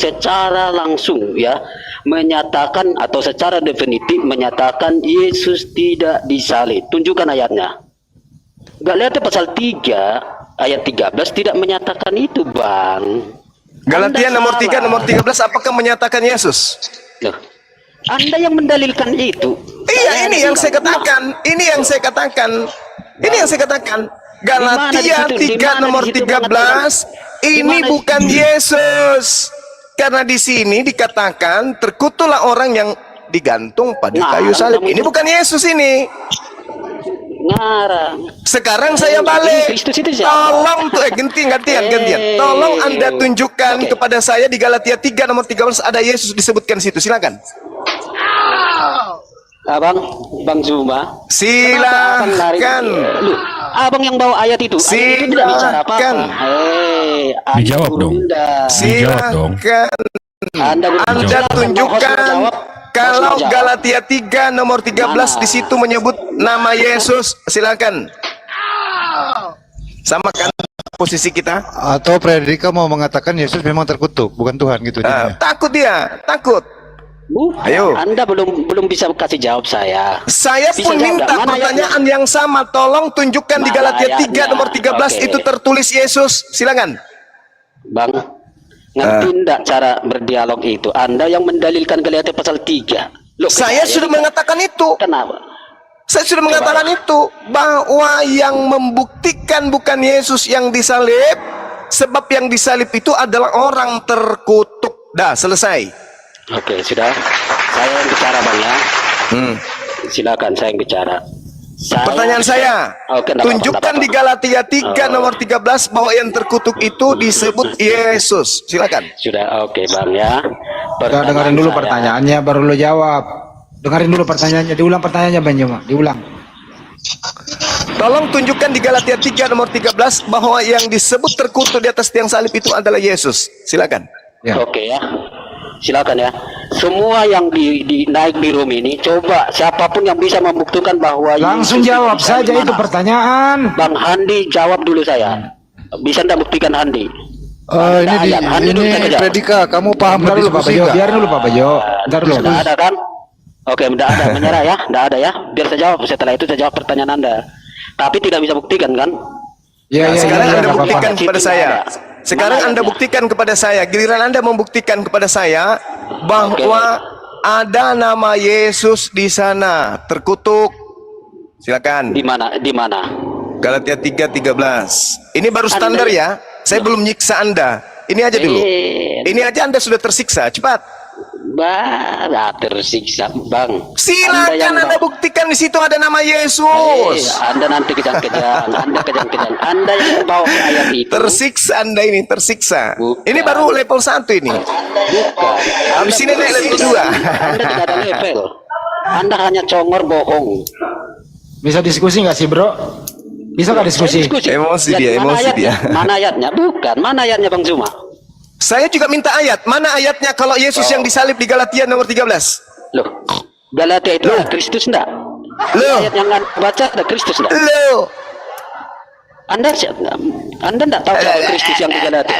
ya menyatakan atau secara definitif menyatakan Yesus tidak disalib. Tunjukkan ayatnya. Galatia pasal 3 ayat 13 tidak menyatakan itu, Bang. Galatia Anda nomor 3 salah. nomor 13 apakah menyatakan Yesus? Loh, Anda yang mendalilkan itu. Iya, ini yang saya tidak. katakan. Ini yang saya katakan. Ini yang saya katakan. Di Galatia mana di situ? 3 nomor Di mana di situ 13 Di ini mana- bukan Yesus. karena di sini dikatakan terkutuklah orang yang digantung pada Nah, kayu salib. kamu Ini itu- bukan Yesus ini. Ngarang. Sekarang saya balik. Kristus itu siapa? Tolong tuh gantian. Tolong Anda tunjukkan Oke. kepada saya di Galatia 3 nomor 13 ada Yesus disebutkan situ. Silakan. Bang Zuma. Kenapa abang lari? Silakan. Loh, abang yang bawa ayat itu. Ayat itu tidak bicara apa-apa. Silakan. Dijawab dong. Dijawab dong. Silakan. Anda tunjukkan kalau Galatia 3 nomor 13 di situ menyebut nama Yesus. Silakan. Samakan posisi kita. Atau Predika mau mengatakan Yesus memang terkutuk, bukan Tuhan gitu jadinya. Takut dia, takut. Ayo. Anda belum bisa kasih jawab saya. Saya Bisa pun jawab minta nggak? Mana pertanyaan yang sama. Tolong tunjukkan di Mana Galatia 3 ayatnya? nomor 13 Oke. itu tertulis Yesus. Silakan. Bang, ngerti enggak cara berdialog itu? Anda yang mendalilkan Galatia pasal 3. Loh, Saya sudah mengatakan itu. Kenapa? Saya sudah mengatakan itu bahwa yang membuktikan bukan Yesus yang disalib, sebab yang disalib itu adalah orang terkutuk. Dah, selesai. Oke, sudah. Saya yang bicara, Bang ya. Silakan saya yang bicara. Pertanyaan saya, Oke, enggak tunjukkan apa-apa, di Galatia 3 nomor 13 bahwa yang terkutuk itu disebut Yesus. Silakan. Sudah, oke Bang ya. Udah, dengerin dulu saya- pertanyaannya baru lo jawab. Dengerin dulu pertanyaannya, diulang pertanyaannya Bang Juma, diulang. Tolong tunjukkan di Galatia 3 nomor 13 bahwa yang disebut terkutuk di atas tiang salib itu adalah Yesus. Silakan. Ya. Oke ya. Silakan ya. Semua yang naik di room ini, coba siapapun yang bisa membuktikan bahwa Langsung Yesus jawab itu saja di itu mana? pertanyaan. Bang Handi jawab dulu saya. Bisa Anda buktikan Handi? Ini Ada ayat. Handi dulu saya ini jawab. Predika, kamu paham Bentar dulu Pak berdiskusi Bejo, nggak? biar dulu Pak Bejo. Bentar dulu. Tidak ada kan? Oke, tidak ada menyerah ya, tidak ada ya. Biar saya jawab. Setelah itu saya jawab pertanyaan Anda. Tapi tidak bisa buktikan kan? Ya, Nah, sekarang Anda nggak apa-apa. buktikan kepada saya. Sekarang Mana Anda ayatnya? buktikan kepada saya. Giliran Anda membuktikan kepada saya bahwa ada nama Yesus di sana terkutuk. Silakan. Di mana? Di mana? Galatia 3:13. Ini baru standar ya. Saya belum nyiksa Anda. Ini aja dulu. Ini aja Anda sudah tersiksa. Cepat. Tersiksa, Bang. Silakan Anda buktikan di situ ada nama Yesus. Anda nanti kejang-kejang. Anda kejang-kejang. Anda yang bawa ke ayat itu. Tersiksa Anda ini, tersiksa. Bukan. Ini baru level 1 ini. Bukan. Habis ini naik level 2. Anda tidak ada level. Anda hanya congor bohong. Bisa diskusi nggak sih Bro? Bisa nggak diskusi? Emosi Ya, dia, mana emosi ayatnya? dia. Mana ayatnya? Bukan. Mana ayatnya Bang Zuma? Saya juga minta ayat. Mana ayatnya kalau Yesus yang disalib di Galatia nomor 13? Loh, Galatia itu ada Kristus enggak? Loh. Ayat yang Anda baca ada Kristus enggak? Loh. Anda enggak tahu soal Kristus yang di Galatia?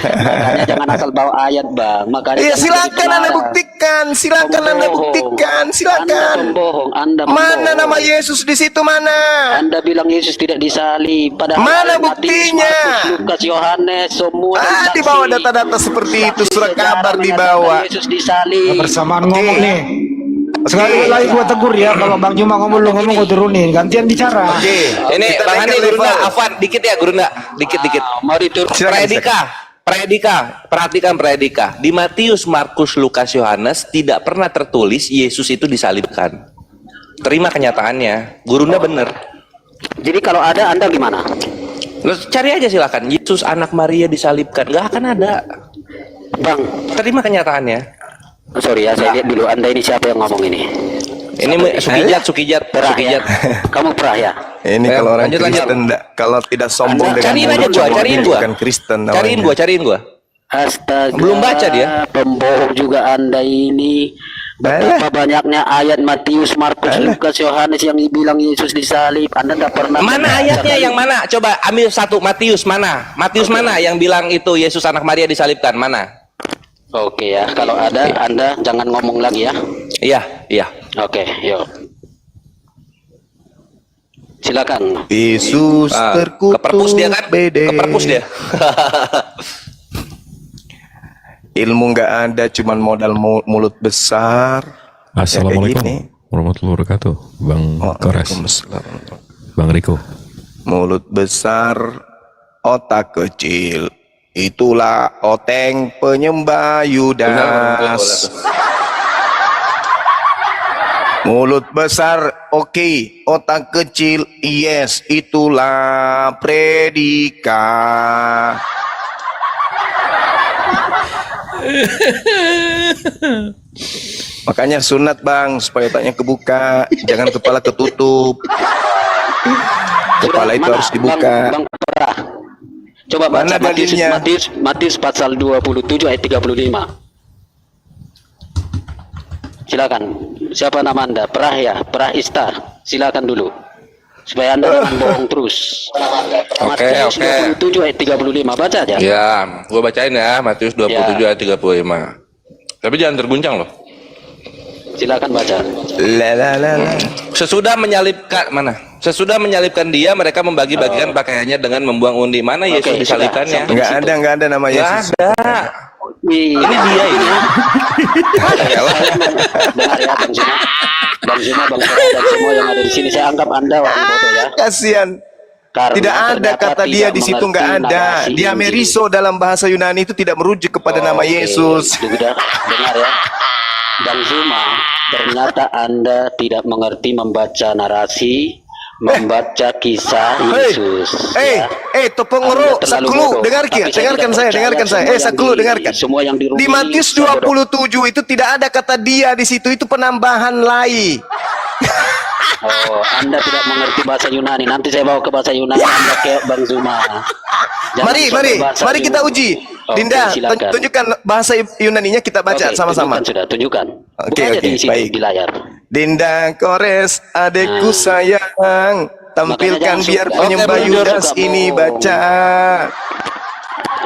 Makanya jangan asal bawa ayat, Bang. Makanya Iya, jangan silakan jadi Anda pemarah. buktikan. Silakan Anda Pembohong. buktikan. Anda Silakan. pembohong. Anda Mana pembohong. nama Yesus di situ mana? Anda bilang Yesus tidak disalib. Padahal Mana Matius, buktinya? Markus, Lukas, Yohanes, semua Di bawah data-data seperti itu, surat kabar di bawah. Yesus disalib. Bersamaan ngomong nih. Sekali lagi gua tegur ya, kalau Bang Juma ngomong lu ngomong gua turunin, gantian bicara. Ini Kita Bang Handi, naikkan Guru level. Nda, Afwan, dikit ya Guru Nda, dikit-dikit. Mau diturun. Predika, perhatikan predika. Di Matius, Markus, Lukas, Yohanes tidak pernah tertulis Yesus itu disalibkan. Terima kenyataannya, Guru Nda bener. Jadi kalau ada Anda gimana? Lu cari aja silakan. Yesus anak Maria disalibkan, nggak akan ada. Bang, Terima kenyataannya. sorry ya, saya lihat dulu Anda ini siapa yang ngomong ini? Ini Sukijat. Perah ya? Kamu perah ya? Ini Ya, kalau orang lanjut. Kristen kalau tidak sombong Anda- dengan Cariin aja mulut, gua, dia cariin gua. bukan Kristen Cariin namanya. gua. Astaga. Belum baca dia. Pembohong juga Anda ini. Betapa banyaknya ayat Matius, Markus, Lukas, Yohanes yang dibilang Yesus disalib. Anda tidak pernah. Mana ayatnya yang mana? Coba ambil satu Matius mana? Matius mana yang bilang itu Yesus anak Maria disalibkan? Mana? Oke ya, kalau ada Anda jangan ngomong lagi ya. Iya. Oke, yuk. Silakan. Yesus terkutuk. Ke perpus dia kan? bede. Ke perpus dia. Ilmu nggak ada, cuman modal mulut besar. Assalamualaikum Ya, kayak gini. warahmatullahi wabarakatuh, Bang Kores, Waalaikumsalam. Bang Riko. Mulut besar, otak kecil. itulah Oteng penyembah Yudas. Mulut besar, oke. Otak kecil, yes, itulah Predika. Makanya sunat bang, supaya otaknya kebuka, jangan kepala ketutup. Kepala itu harus dibuka. Bang Perah. Coba baca Mana dalilnya? Matius pasal 27 ayat 35. Silakan. Siapa nama Anda? Perah ya? Perah Istar. Silakan dulu. Supaya Anda jangan bohong terus. Matius 27 ayat 35. Baca aja. Ya, gua bacain ya, Matius 27 ayat 35. Tapi jangan terguncang loh. Silakan baca. Sesudah menyalibkan dia, mereka membagi-bagikan pakaiannya dengan membuang undi. Mana Yesus disalibkannya? Enggak ada nama Yesus. Nggak ada. Ini dia ini. Dengar ya Bang Zuma. Bang Zuma, Bang Zuma, dan semua yang ada di sini, saya anggap Anda orang bodoh ya. Kasihan. Karena Tidak ada ternyata kata dia tidak di situ, nggak mengerti ada. narasi Diameriso dalam bahasa Yunani itu tidak merujuk kepada nama Oke, Yesus. Sudah dengar ya. Bang Zuma, ternyata Anda tidak mengerti membaca narasi, membaca kisah Yesus. ya. Topongoro, Anda terlalu sakulu, bodoh. dengarkan Tapi saya tidak saya, percaya dengarkan saya. semua yang Sakulu, dengarkan. Semua yang dirubui, Di Matius saya bodoh. 27 itu tidak ada kata dia di situ, itu penambahan lai. Oh, Anda tidak mengerti bahasa Yunani. Nanti saya bawa ke bahasa Yunani. Anda kayak Bang Zuma. Jangan Mari bahasa kita Yunani. uji. Oke, Dinda, silakan. tunjukkan bahasa Yunaninya, kita baca Oke, sama-sama. tunjukkan sudah, tunjukkan. Oke, Buka aja oke, di sini, baik. di layar. Dinda Kores, adekku Nah. sayang, tampilkan Makanya biar jangan penyembah suka Yudas bohong. ini baca.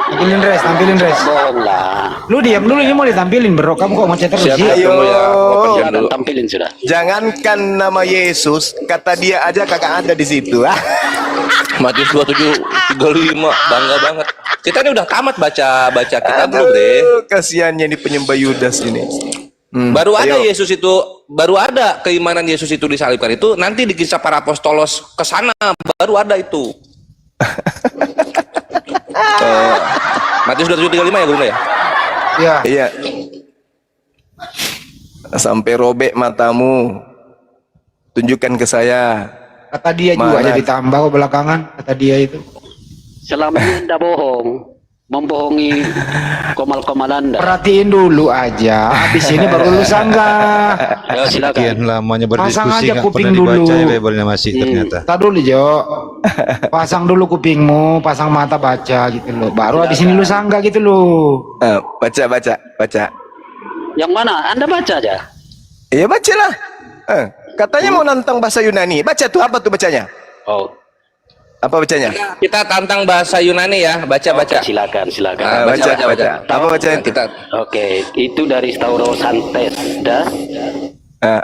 Tampilin res. Bohong lah. Lu diam dulu, ini mau ditampilin bro. Kamu kok macet terus Siap, sih? Ayo. tunggu ya. Gua pergi Silakan, dulu. tampilin sudah. Jangankan nama Yesus, kata dia aja kagak ada di situ. Matius 27 35, bangga banget. Kita ini udah tamat baca kitab belum deh. Aduh, kasihannya ini penyembah Yudas ini. Baru ada ayo. Yesus itu, baru ada keimanan Yesus itu disalibkan itu nanti di kisah para apostolos ke sana baru ada itu. Matius 27:35 ya, Bruno ya? Iya. Iya. Sampai robek matamu. Tunjukkan ke saya. Kata dia juga Mana? jadi tambah kok belakangan. Kata dia itu. Selama ini Anda bohong. Membohongi komal-komal Anda. Perhatiin dulu aja. Habis ini baru lu sanggah. Ayo silakan. Sekian lamanya Pasang berdiskusi aja nggak kuping pernah dibaca dulu. ya Bible-nya masih ternyata. Tak dulu Jo. Pasang dulu kupingmu, pasang mata baca gitu loh. Baru habis ini lu sanggah gitu loh. Baca. Yang mana? Anda baca aja. Iya bacalah. Katanya mau nantang bahasa Yunani. Baca tuh, apa tuh bacanya? Oh, Apa bacanya? Kita tantang bahasa Yunani ya, baca. silakan. Baca. Apa bacanya? Kita Oke, itu dari Stauro Santes. Dah.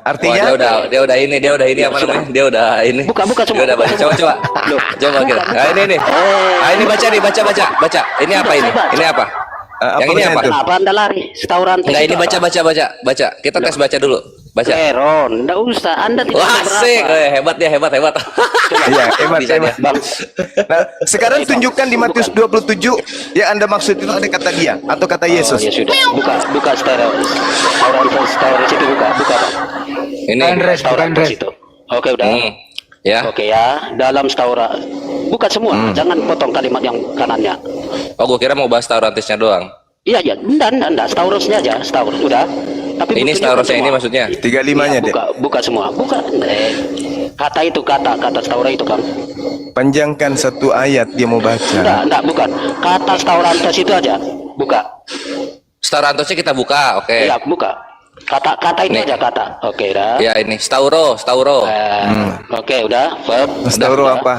Artinya? Wah, dia udah ini apa namanya? Dia udah ini. Buka semua. Dia udah baca. Coba. Loh, Coba kita. Nah, ini. Ini baca nih, baca. Ini apa ini? Ini apa? Yang ini bacanya apa? tuh? Kenapa Anda lari? Staurantes. Enggak, ini itu apa? baca. Kita tes baca dulu. Baca. Leron, enggak usah. Anda tidak Wah, tahu asik. berapa. Hebat dia, hebat. Iya, hebat. Bisa dia. Bang, Nah, sekarang tunjukkan di Matius 27 yang Anda maksud itu ada kata dia atau kata Yesus. ya sudah. Buka Staurantes itu buka Bang. Ini. Staurantes itu. Oke, udah. Ya. Oke ya, dalam Staura. Buka semua, jangan potong kalimat yang kanannya. Oh, gua kira mau bahas Taurantisnya doang. Iya, enggak, Staurosnya aja, Staurus udah. Tapi Ini bukunya Staurosnya semua. ini maksudnya? 35-nya, Dek. Buka semua. Kata itu kata Staura itu, Bang. Panjangkan satu ayat dia mau baca. Enggak, bukan. Kata Staurantes itu aja. Buka. Staurantosnya kita buka, oke. Iya, buka. Kata itu Nih. aja kata. Oke, dah. Ya ini Stauro. Oke, udah. Verb. Stauro Udah. apa?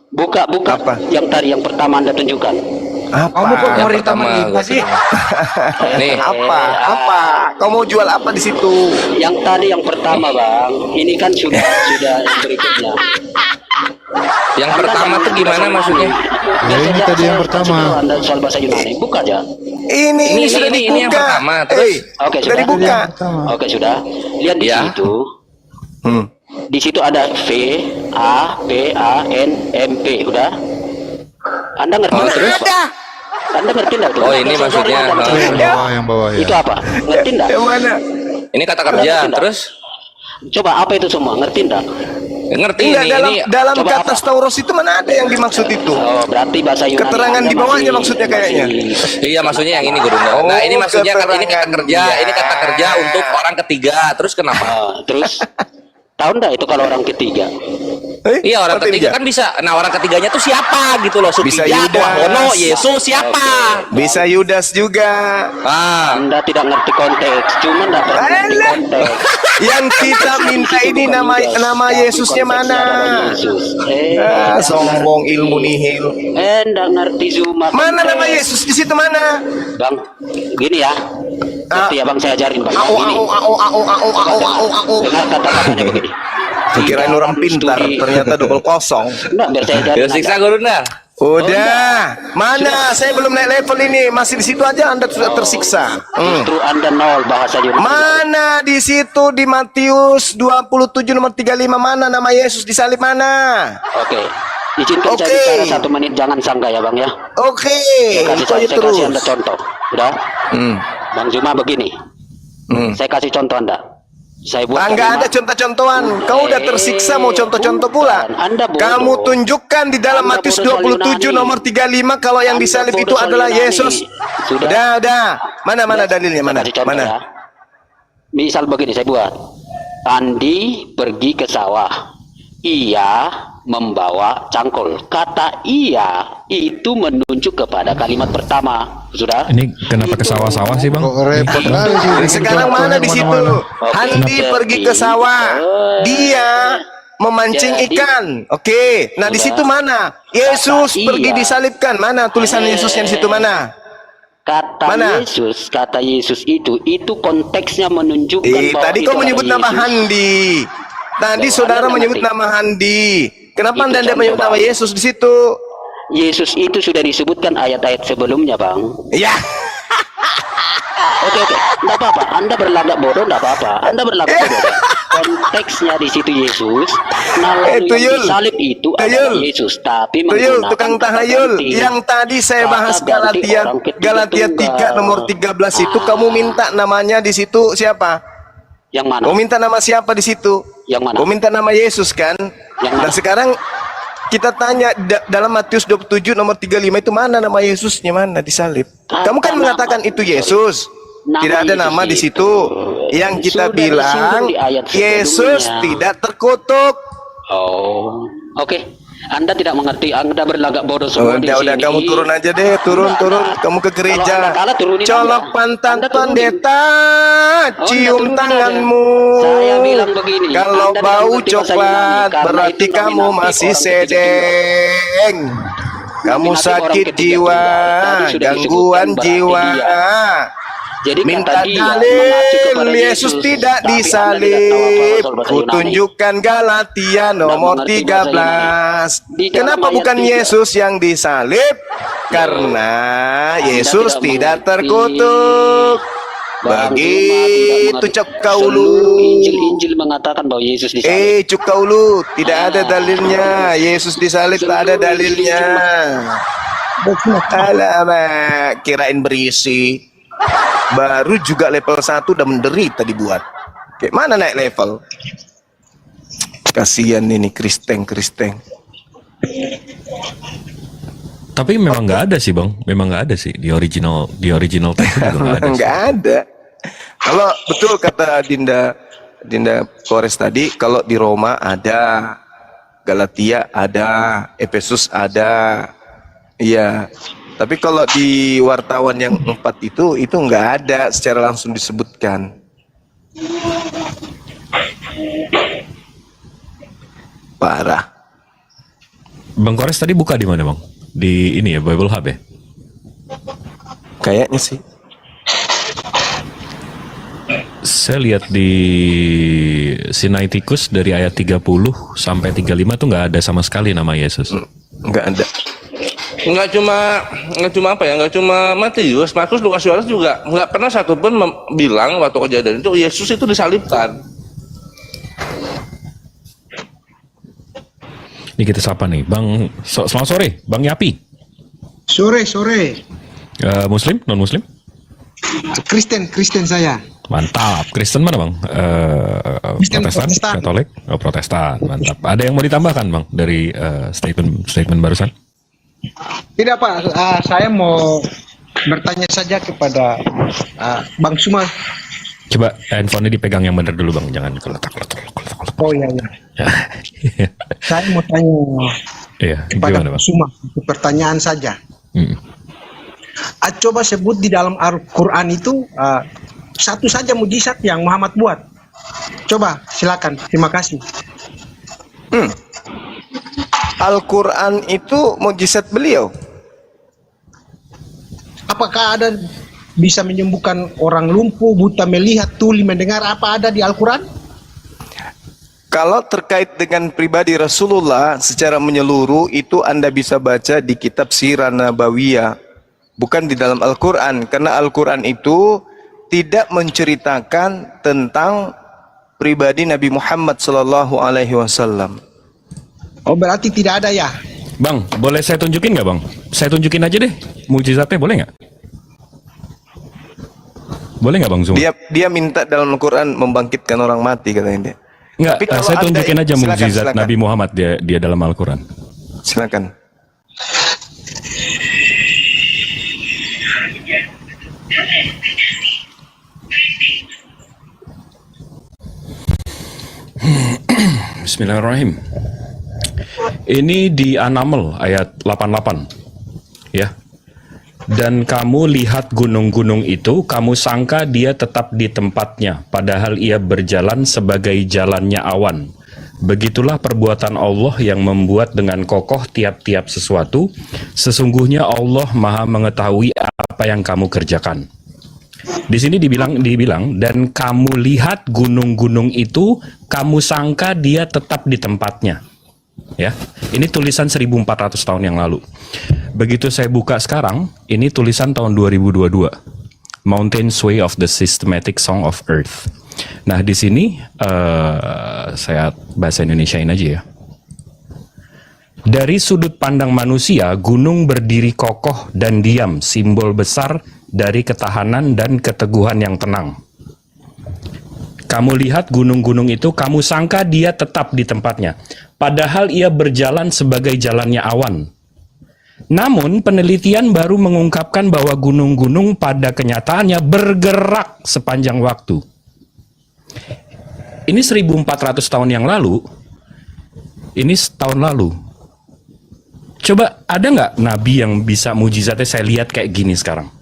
Buka. Apa? Yang tadi yang pertama Anda tunjukkan. Kamu kok Yang mau pertama ritaman gua kita sih? Nih. Apa? Kau mau jual apa di situ? Yang tadi yang pertama, Bang. Ini kan sudah yang berikutnya. Yang pertama tuh gimana maksudnya? Ya, ini tadi yang pertama. Anda soal bahasa Yunani, buka aja. Ini sudah ini dibuka. yang pertama, terus? Oke, sudah sudah. dibuka. Oke, sudah. Lihat di Ya. situ. Hmm. Di situ ada V A P A N M P, udah. Anda ngerti? Oh, terus? Ada. Anda ngerti enggak itu? Oh, ini maksudnya. Yang bawah ya. Itu apa? Ngerti enggak? Yang mana? Ini kata kerja. Terus Coba apa itu semua? Ngerti enggak? ngerti Enggak, ini dalam coba kata apa? stauros itu mana ada yang dimaksud itu? Oh, berarti bahasa Yunani. Keterangan Anda di bawahnya masih- maksudnya kayaknya. Iya, maksudnya yang ini Gurunda. Oh, Nah, ini maksudnya ini kata keterangan kerja, dia. ini kata kerja untuk orang ketiga. Terus kenapa? Terus tahu enggak itu kalau orang ketiga? Iya, orang ketiga kan bisa. Nah, orang ketiganya tuh siapa gitu loh? Bisa Sukija, Yudas. Wahono, Yesus siapa? Bisa Yudas juga. Anda tidak ngerti konteks, cuma enggak pernah ngerti Alah. konteks. Yang kita minta ini nama Yesusnya mana? Sombong ilmu nihil. Enggak ngerti Zuma. Mana nama Yesus di situ mana? Bang, gini ya. Ngerti ya Bang, saya ajarin Bang. Gini. Dengar kata-katanya begini. Kirain orang pintar, ternyata double kosong. Enggak, biar saya ajarin. Ya siksa Gurunda. Udah, mana? Saya belum naik level ini, masih di situ aja Anda sudah tersiksa. Justru Anda nol bahasa Yunani. Mana di situ di Matius 27 nomor 35 mana nama Yesus disalib mana? Oke. Izinkan saya bicara 1 menit, jangan sanggah ya Bang ya. Oke, Saya itu kasih, aja saya kasih Anda terus. contoh. Udah? Bang Zuma begini. Saya kasih contoh Anda. Saya buat Enggak ada contoh-contohan. Kau udah tersiksa mau contoh-contoh pula. Anda bodoh. Kamu tunjukkan di dalam Anda Matius bodoh soal 27 Yunani. nomor 35 kalau yang Anda disalib bodoh itu soal adalah Yunani. Yesus. Sudah. Udah. Mana dalilnya mana? Saya kasih contoh Mana? ya. Misal begini saya buat. Andi pergi ke sawah. Ia membawa cangkul. Kata ia itu menunjuk kepada kalimat pertama. Sudah? Ini kenapa ke sawah-sawah sih bang? Kok repot kali sih. bikin Sekarang contoh mana yang di situ? mana-mana. Andi pergi ke sawah. Dia memancing Jadi- ikan. Oke. Nah, di situ mana? Yesus Kata pergi iya. disalibkan. Mana tulisan Yesusnya di situ mana? Mana? Kata Yesus itu konteksnya menunjukkan bahwa Tadi itu kau menyebut adalah nama Yesus. Handi. Tadi Loh, saudara Anda menyebut ngerti. nama Handi. Kenapa Itu Anda tidak contoh, menyebut nama Bang. Yesus di situ? Yesus itu sudah disebutkan ayat-ayat sebelumnya, Bang. Ya. Oke. Enggak apa-apa. Anda berlagak bodoh enggak apa-apa. Anda berlagak bodoh. Ya. Konteksnya di situ Yesus. Lalu Tuyul. yang disalib itu adalah Tuyul. Yesus, tapi Tuyul, menggunakan tukang kata tahayul. ganti. Yang tadi saya Kata bahas ganti orang ketiga Galatia 3 tunggal. nomor 13 itu kamu minta namanya di situ siapa? Yang mana? Kau minta nama siapa di situ? Yang mana? Kau minta nama Yesus kan? Yang mana? Nah, sekarang kita tanya dalam Matius 27 nomor 35 itu mana nama Yesusnya mana disalib? Kamu kan nama- mengatakan itu Yesus. Nama Tidak ada Yesus nama di itu situ. Yang kita sudah bilang disinggung di ayat Yesus sebelumnya. tidak terkutuk. Oh, oke. Anda tidak mengerti. Anda berlagak bodoh semua di Udah sini. kamu turun aja deh, turun. Kamu ke Kalau gereja. Anda kalah, turunin Colok Anda. pantat Anda turunin. pendeta, Anda cium turunin tanganmu. aja. Saya bilang begini, Kalau Anda tidak bau mengerti bahasa coklat, Yunani, karena berarti itu kamu nominatif masih orang ketiga sedeng. Kamu Nominatif sakit orang ketiga jiwa, tunggal. Tadi sudah gangguan disebutkan jiwa. berarti Jadi Minta kata dia mengacu dalil, kepada Yesus tidak tapi Anda tidak tahu disalib. apa-apa soal bahasa Yunani. Kutunjukkan Galatia nomor mengerti bahasa 13. Di dalam Kenapa ayat bukan 3? Yesus yang disalib? Karena Yesus tidak mengerti. terkutuk. Bang, Begitu cuma cek kaulu. seluruh Injil mengatakan bahwa Yesus disalib. Cuk kaulu, tidak ada dalilnya. Yesus disalib tak ada dalilnya. Alamak, kirain berisi. Baru juga level 1 udah menderita dibuat. Kayak mana naik level? Kasihan ini Kristeng. Tapi memang nggak ada sih bang, memang nggak ada sih di original text juga nggak ada. sih. Nggak ada. Kalau betul kata Dinda Kores tadi, kalau di Roma ada, Galatia ada, Efesus ada, iya. Tapi kalau di wartawan yang 4 itu nggak ada secara langsung disebutkan. Parah. Bang Kores tadi buka di mana bang? Di ini ya Bible Hub ya? Kayaknya sih. Saya lihat di Sinaiticus dari ayat 30 sampai 35 tuh nggak ada sama sekali nama Yesus. Nggak ada. Nggak cuma apa ya, nggak cuma Matius, Markus, Lukas, Yohanes juga nggak pernah satupun bilang waktu kejadian itu Yesus itu disalibkan. Ini kita sapa nih, Bang. Selamat sore, Bang Yapi. Sore. Muslim, non Muslim? Kristen saya. Mantap. Kristen mana bang? Protestan, Protestan. Katolik, Protestan. Mantap. Ada yang mau ditambahkan bang dari statement barusan? Tidak Pak, saya mau bertanya saja kepada Bang Suma. Coba handphonenya dipegang yang benar dulu bang, jangan keletak. Oh iya. Saya mau tanya Iya, kepada gimana Bang bang? Suma, pertanyaan saja. Coba sebut di dalam Al-Quran itu satu saja mujizat yang Muhammad buat. Coba, silakan. Terima kasih. Al-Quran itu mukjizat beliau. Apakah ada bisa menyembuhkan orang lumpuh, buta melihat, tuli mendengar? Apa ada di Al-Quran? Kalau terkait dengan pribadi Rasulullah secara menyeluruh itu Anda bisa baca di kitab Sirah Nabawiyah, bukan di dalam Al-Quran, karena Al-Quran itu tidak menceritakan tentang pribadi Nabi Muhammad SAW. Oh, berarti tidak ada ya? Bang, boleh saya tunjukin nggak bang? Saya tunjukin aja deh, mukjizatnya boleh nggak? Boleh nggak bang Zuma? Dia minta dalam Al-Quran membangkitkan orang mati katanya dia. Nggak, Tapi kalau saya Anda- tunjukin aja mukjizat silakan. Nabi Muhammad dia dalam Al-Quran. Silakan. Bismillahirrahmanirrahim. Ini di An-Naml ayat 88. Ya. Dan kamu lihat gunung-gunung itu, kamu sangka dia tetap di tempatnya, padahal ia berjalan sebagai jalannya awan. Begitulah perbuatan Allah yang membuat dengan kokoh tiap-tiap sesuatu. Sesungguhnya Allah Maha mengetahui apa yang kamu kerjakan. Di sini dibilang dan kamu lihat gunung-gunung itu, kamu sangka dia tetap di tempatnya. Ya, ini tulisan 1400 tahun yang lalu. Begitu saya buka sekarang, ini tulisan tahun 2022. Mountain Sway of the Systematic Song of Earth. Nah, di sini saya bahasa Indonesiain aja ya. Dari sudut pandang manusia, gunung berdiri kokoh dan diam, simbol besar dari ketahanan dan keteguhan yang tenang. Kamu lihat gunung-gunung itu, kamu sangka dia tetap di tempatnya, padahal ia berjalan sebagai jalannya awan. Namun, penelitian baru mengungkapkan bahwa gunung-gunung pada kenyataannya bergerak sepanjang waktu. Ini 1400 tahun yang lalu, ini setahun lalu. Coba, ada nggak nabi yang bisa mujizatnya saya lihat kayak gini sekarang?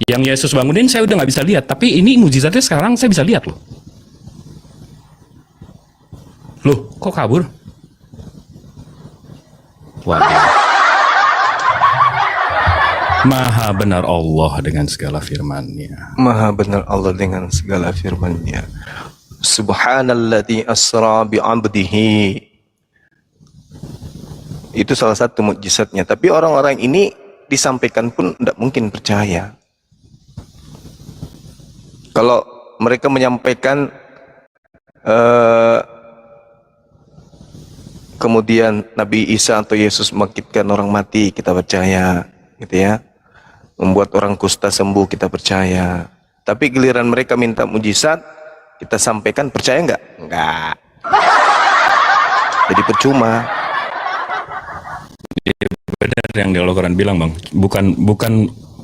Yang Yesus bangunin saya udah nggak bisa lihat, tapi ini mujizatnya sekarang saya bisa lihat loh. Loh, kok kabur? Waduh. Maha benar Allah dengan segala firman-Nya. Maha benar Allah dengan segala firman-Nya. Subhanalladzi asra bi'abdihi. Itu salah satu mukjizatnya. Tapi orang-orang ini disampaikan pun tidak mungkin percaya. Kalau mereka menyampaikan kemudian Nabi Isa atau Yesus membangkitkan orang mati, kita percaya, gitu ya. Membuat orang kusta sembuh, kita percaya. Tapi giliran mereka minta mujizat, kita sampaikan, percaya nggak? Nggak. Jadi percuma. Benar yang di Al-Quran bilang bang,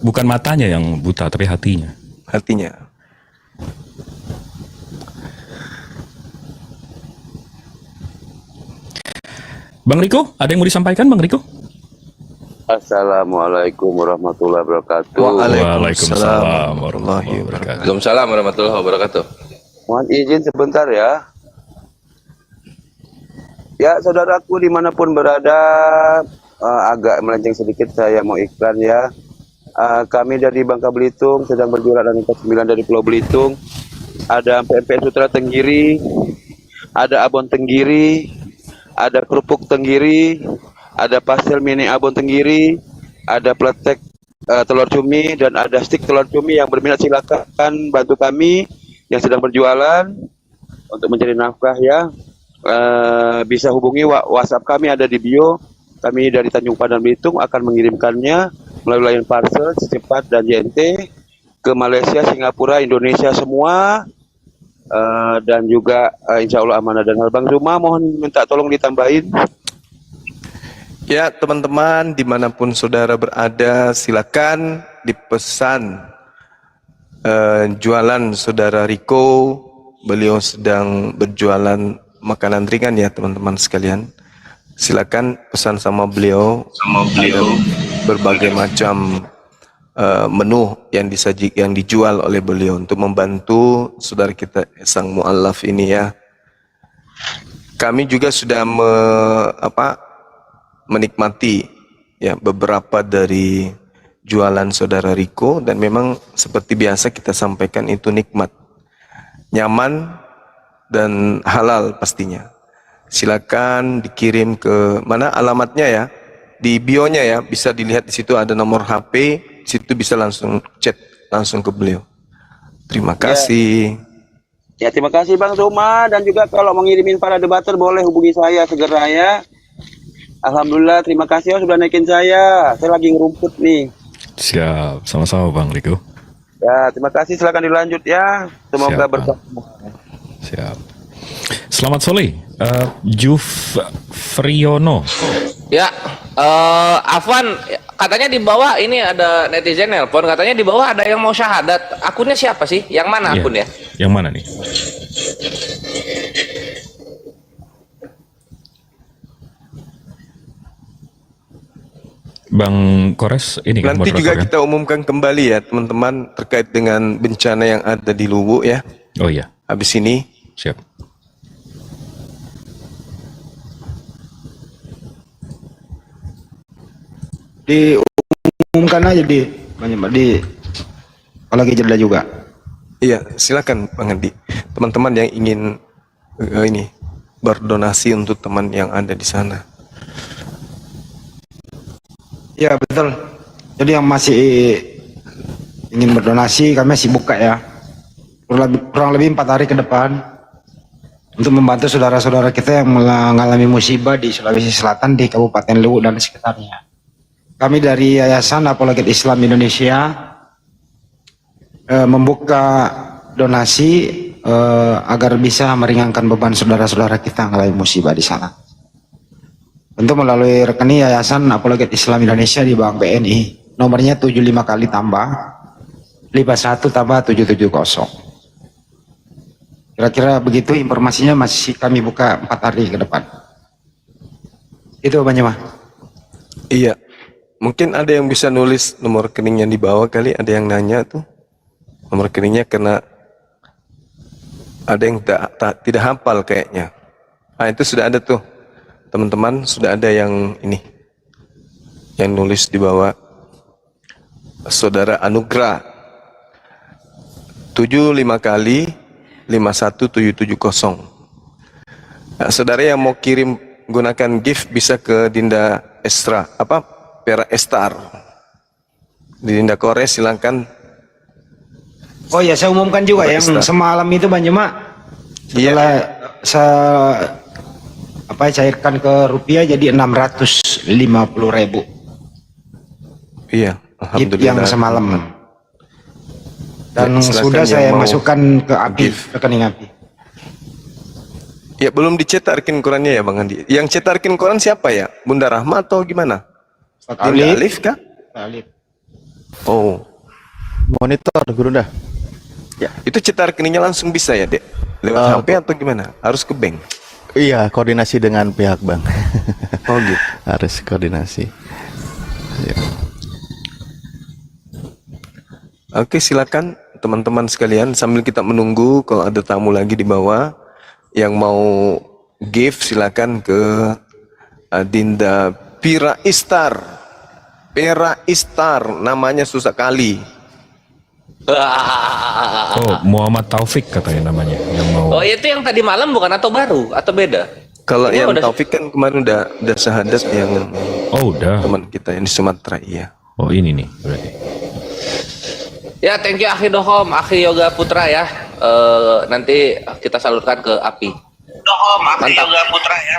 bukan matanya yang buta, tapi hatinya. Hatinya. Bang Riko, ada yang mau disampaikan Bang Riko? Assalamualaikum warahmatullahi wabarakatuh. Waalaikumsalam warahmatullahi wabarakatuh. Waalaikumsalam warahmatullahi wabarakatuh. Mohon izin sebentar ya. Ya, saudaraku dimanapun berada, agak melenceng sedikit saya mau iklan ya. Kami dari Bangka Belitung sedang berjualan angka 9 dari Pulau Belitung. Ada PMP Sutra Tenggiri, ada Abon Tenggiri, ada kerupuk Tenggiri, ada pastel mini Abon Tenggiri, ada pletek telur cumi, dan ada stik telur cumi. Yang berminat silakan bantu kami yang sedang berjualan untuk mencari nafkah ya. Bisa hubungi WhatsApp kami ada di bio kami dari Tanjung Pandan Belitung akan mengirimkannya melalui layan parcel secepat dan JNT ke Malaysia, Singapura, Indonesia semua. Dan juga insya Allah amanah dan hal. Bang Zuma mohon minta tolong ditambahin. Ya teman-teman dimanapun saudara berada, silakan dipesan jualan saudara Riko. Beliau sedang berjualan makanan ringan ya teman-teman sekalian. Silakan pesan sama beliau. Ada berbagai macam menu yang yang dijual oleh beliau untuk membantu saudara kita sang mu'allaf ini ya. Kami juga sudah menikmati ya beberapa dari jualan saudara Riko, dan memang seperti biasa kita sampaikan itu nikmat, nyaman dan halal pastinya. Silakan dikirim ke mana alamatnya ya, di bio-nya ya, bisa dilihat di situ ada nomor HP. Situ bisa langsung chat langsung ke beliau. Terima kasih. Ya terima kasih Bang Zuma, dan juga kalau mengirimin para debater boleh hubungi saya segera ya. Alhamdulillah, terima kasih sudah naikin saya. Saya lagi ngerumput nih. Siap, sama-sama Bang Riko. Ya terima kasih, silakan dilanjut ya. Semoga berkah. Siap. Selamat sore, Jufriono. Ya, Afwan, katanya di bawah ini ada netizen nelpon, katanya di bawah ada yang mau syahadat. Akunnya siapa sih? Yang mana akunnya? Yang mana nih? Bang Kores ini kan nanti juga kan? kita umumkan kembali ya teman-teman terkait dengan bencana yang ada di Luwu ya. Oh iya. Habis ini. Siap. Diumumkan aja di kalau lagi jeda juga. Iya, silakan Bang Andi. Teman-teman yang ingin ini berdonasi untuk teman yang ada di sana. Ya betul. Jadi yang masih ingin berdonasi kami masih buka ya. Kurang lebih 4 hari ke depan untuk membantu saudara-saudara kita yang mengalami musibah di Sulawesi Selatan, di Kabupaten Luwu dan sekitarnya. Kami dari Yayasan Apologet Islam Indonesia membuka donasi agar bisa meringankan beban saudara-saudara kita yang mengalami musibah di sana. Tentu melalui rekening Yayasan Apologet Islam Indonesia di Bank BNI, nomornya 75 kali tambah 51 tambah 770. Kira-kira begitu informasinya, masih kami buka 4 hari ke depan. Itu Bang Jemaah. Iya. Mungkin ada yang bisa nulis nomor rekening yang di bawah kali, ada yang nanya tuh. Nomor rekeningnya karena ada yang tidak hafal kayaknya. Ah itu sudah ada tuh. Teman-teman sudah ada yang ini. Yang nulis di bawah. Saudara Anugrah 75 kali 51770. Nah, saudara yang mau kirim gunakan gift bisa ke Dinda Pera Estar di Dinda Kores, silakan. Oh ya, saya umumkan juga yang semalam itu Bang Jemaah. Setelah saya cairkan ke rupiah jadi 650.000. Iya, alhamdulillah. Yang semalam. Dan ya, sudah saya masukkan ke API, rekening API. Ya, belum dicetak rekening Qurannya ya Bang Andi. Yang cetak rekening Quran siapa ya? Bunda Rahma atau gimana? Dinda Alif kah? Alif. Oh. Monitor Gurunda. Ya, itu cetak rekeningnya langsung bisa ya, Dek? Lewat HP atau gimana? Harus ke bank? Iya, koordinasi dengan pihak bank. Oh gitu. Harus koordinasi. Ya. Oke, silakan teman-teman sekalian, sambil kita menunggu kalau ada tamu lagi di bawah yang mau give, silakan ke Dinda Pera Istar, namanya susah kali. Oh, Muhammad Taufik katanya namanya yang mau. Oh, itu yang tadi malam bukan atau baru atau beda? Kalau Ini yang udah... Taufik kan kemarin udah syahadat yang udah. Teman kita yang di Sumatera, iya. Oh, ini nih berarti. Ya, thank you Akhi Dohom, Akhi Yoga Putra ya. Nanti kita salurkan ke API. Dohom, Akhi Yoga Putra ya.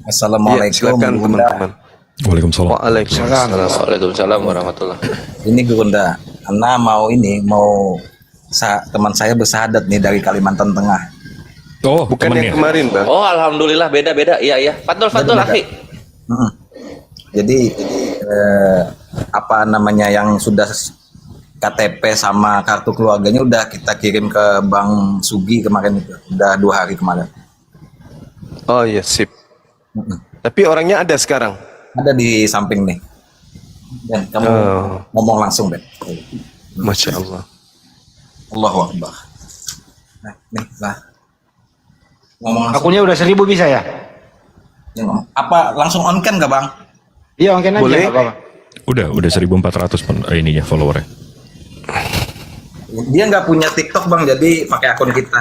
Ya, silakan teman-teman. Waalaikumsalam. Waalaikumsalam. Waalaikumsalam warahmatullah. Ini Gunda, Anda mau teman saya bersahadat nih dari Kalimantan Tengah. Oh, Bukan yang kemarin, Bang. Oh, alhamdulillah beda-beda. Iya. Fadol, akhi. Jadi apa namanya yang sudah KTP sama kartu keluarganya udah kita kirim ke Bang Sugi kemarin itu, udah 2 hari kemarin. Oh iya, sip. Tapi orangnya ada sekarang. Ada di samping nih. Dan kamu ngomong langsung deh. Masya Allah. Allahu Akbar. Nah, nih lah. Ngomong langsung. Akunnya udah 1000 bisa ya? Ya, apa langsung on cam nggak Bang? Iya, on cam aja. Boleh. nggak apa-apa. Udah 1.400 ininya followernya. Dia nggak punya TikTok Bang, jadi pakai akun kita.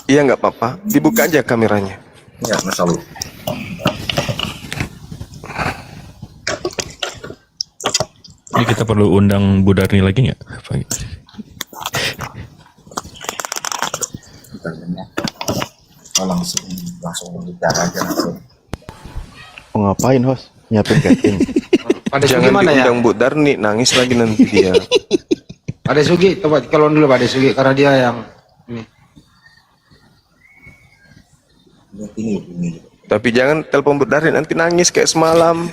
Iya, nggak apa-apa. Dibuka aja kameranya. Ya, Masya Allah. Ini kita perlu undang Bu Darni lagi nggak? Langsung bicara aja langsung. Mau ngapain host? Nyiapin catering. Pada Sugi Jangan mana ya? diundang Bu Darni, nangis lagi nanti dia. Pada Sugi, coba kalau dulu Pada Sugi karena dia yang ini. Ini. Tapi jangan telepon Bu Darni, nanti nangis kayak semalam.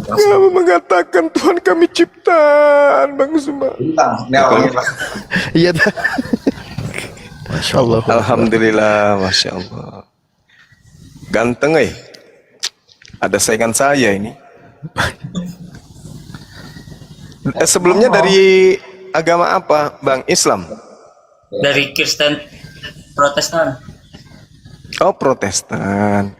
Kamu mengatakan Tuhan kami ciptaan, Bang Zuma. Iya dah. Masya Allah. Alhamdulillah, Masya Allah. Ganteng Ada saingan saya ini. Sebelumnya dari agama apa, Bang? Islam? Dari Kristen Protestan. Oh, Protestan.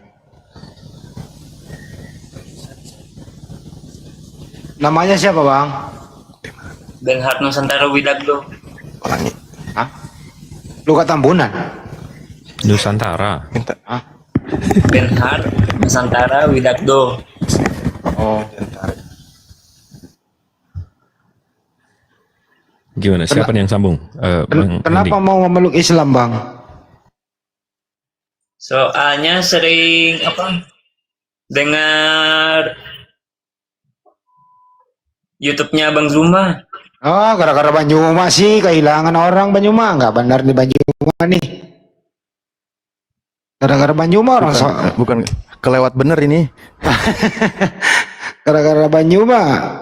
Namanya siapa Bang? Benhard Nusantara Widagdo. Orangnya. Hah? Luka Tambunan. Nusantara. Minta. Benhard Nusantara Widagdo. Oh. Gimana? Siapa nih yang sambung? Kenapa mau memeluk Islam Bang? Soalnya sering dengar YouTube-nya Bang Zuma. Oh, gara-gara Banyuma sih kehilangan orang Banyuma, nggak benar nih Banyuma nih. Gara-gara Banyuma orang Bukan kelewat bener ini. gara-gara Banyuma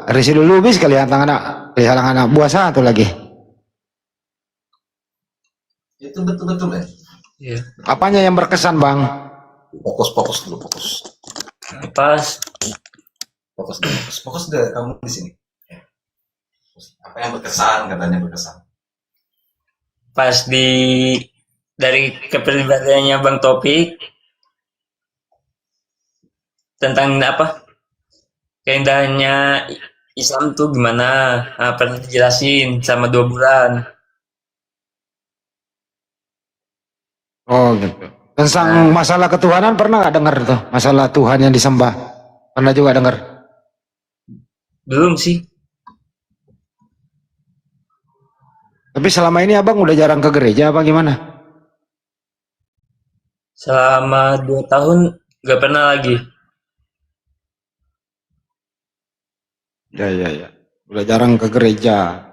Resi Lubis kehilangan anak buah satu lagi. Itu betul-betul ya. Iya. Apanya yang berkesan Bang? Fokus dulu, fokus. Pas Fokus deh kamu di sini. Apa yang berkesan, katanya berkesan. pas dari kepribadiannya Bang Topik tentang keindahannya Islam tuh gimana, pernah dijelasin sama 2 bulan. Oh gitu. Tentang masalah ketuhanan pernah nggak dengar tuh? Masalah Tuhan yang disembah. Pernah juga dengar? Belum sih. Tapi selama ini abang udah jarang ke gereja apa gimana? Selama 2 tahun gak pernah lagi. Ya. Udah jarang ke gereja.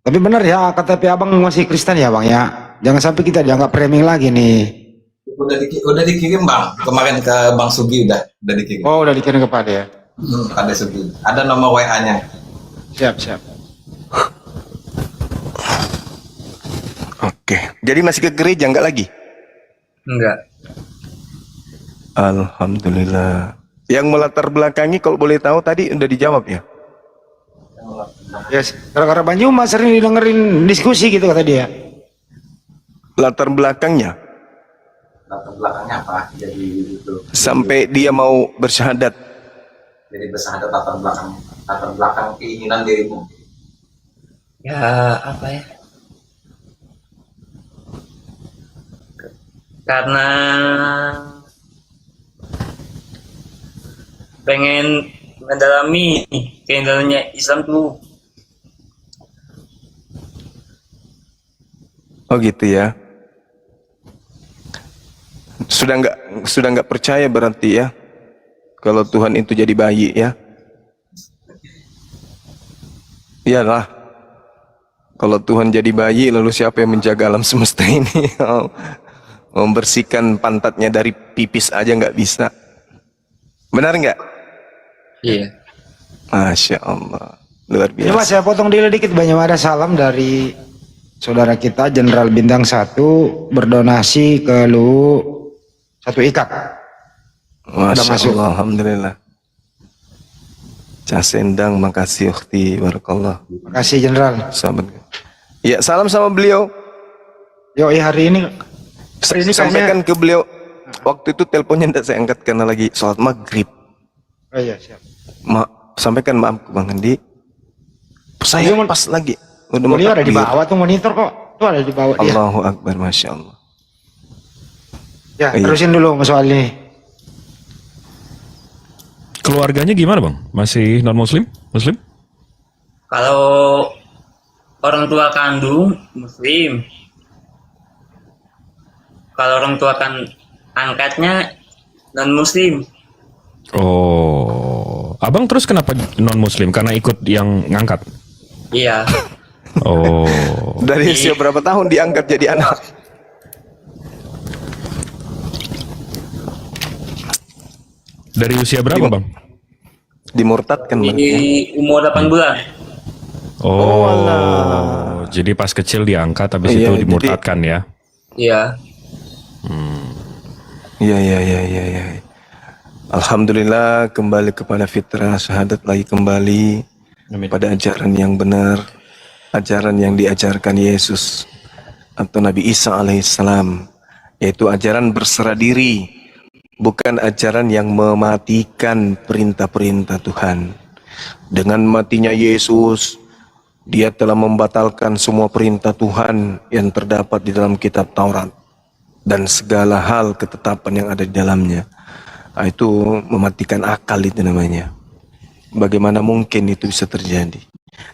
Tapi benar ya KTP abang masih Kristen ya bang ya. Jangan sampai kita dianggap framing lagi nih. Udah dikirim Bang. Kemarin ke Bang Sugi udah dikirim. Oh udah dikirim kepada ya. Ada Sugi. Ada nomor WA-nya. Siap. Oke. Jadi masih ke gereja enggak lagi? Enggak. Alhamdulillah. Yang melatar belakangi kalau boleh tahu tadi udah dijawab ya? Yes. Gara-gara Banyuma sering didengerin diskusi gitu kata dia. Latar belakangnya? Latar belakangnya apa? Jadi itu. Sampai dia mau bersyahadat. Jadi bersahadat latar belakang keinginan dirimu. Ya karena pengen mendalami keindahannya Islam tuh. Oh gitu ya. Sudah nggak percaya berarti ya, kalau Tuhan itu jadi bayi ya. Iyalah, kalau Tuhan jadi bayi, lalu siapa yang menjaga alam semesta ini? Membersihkan pantatnya dari pipis aja nggak bisa. Benar nggak? Iya. Masya Allah, luar Ini Mas, biasa. saya potong dulu dikit, banyak ada salam dari saudara kita Jenderal Bintang 1 berdonasi ke lu 1 ikat. Udah Masya masuk. Allah, alhamdulillah. Cah Sendang, makasih ukhti, barakallah. Makasih Jenderal. Sahabat. Ya, salam sama beliau. Yo, hari ini Sampaikan ke beliau. Waktu itu teleponnya tidak saya angkat karena lagi sholat maghrib. Oh iya, siap. Sampaikan maaf ke Bang Andi. Saya pas lagi. Udah Beliau ada di takbir. bawah tuh monitor kok. Tuh ada di bawah dia. Allahu Akbar, Masya Allah. Ya, Iya. terusin dulu soal ini. Keluarganya gimana bang? Masih non muslim? Muslim? Kalau orang tua kandung muslim. Kalau orang tua angkatnya non muslim. Oh, abang terus kenapa non muslim? Karena ikut yang ngangkat? Iya. Oh. Dari usia berapa tahun diangkat jadi anak? Dari usia berapa bang? Dimurtadkan Bang. Di umur 8 bulan. Oh, jadi pas kecil diangkat, habis Iya, itu jadi- dimurtadkan ya? Iya. Iya. Alhamdulillah kembali kepada fitrah syahadat lagi kembali pada ajaran yang benar, ajaran yang diajarkan Yesus atau Nabi Isa alaihissalam, yaitu ajaran berserah diri, bukan ajaran yang mematikan perintah-perintah Tuhan. Dengan matinya Yesus, dia telah membatalkan semua perintah Tuhan yang terdapat di dalam kitab Taurat dan segala hal ketetapan yang ada di dalamnya. Itu mematikan akal, itu namanya. Bagaimana mungkin itu bisa terjadi?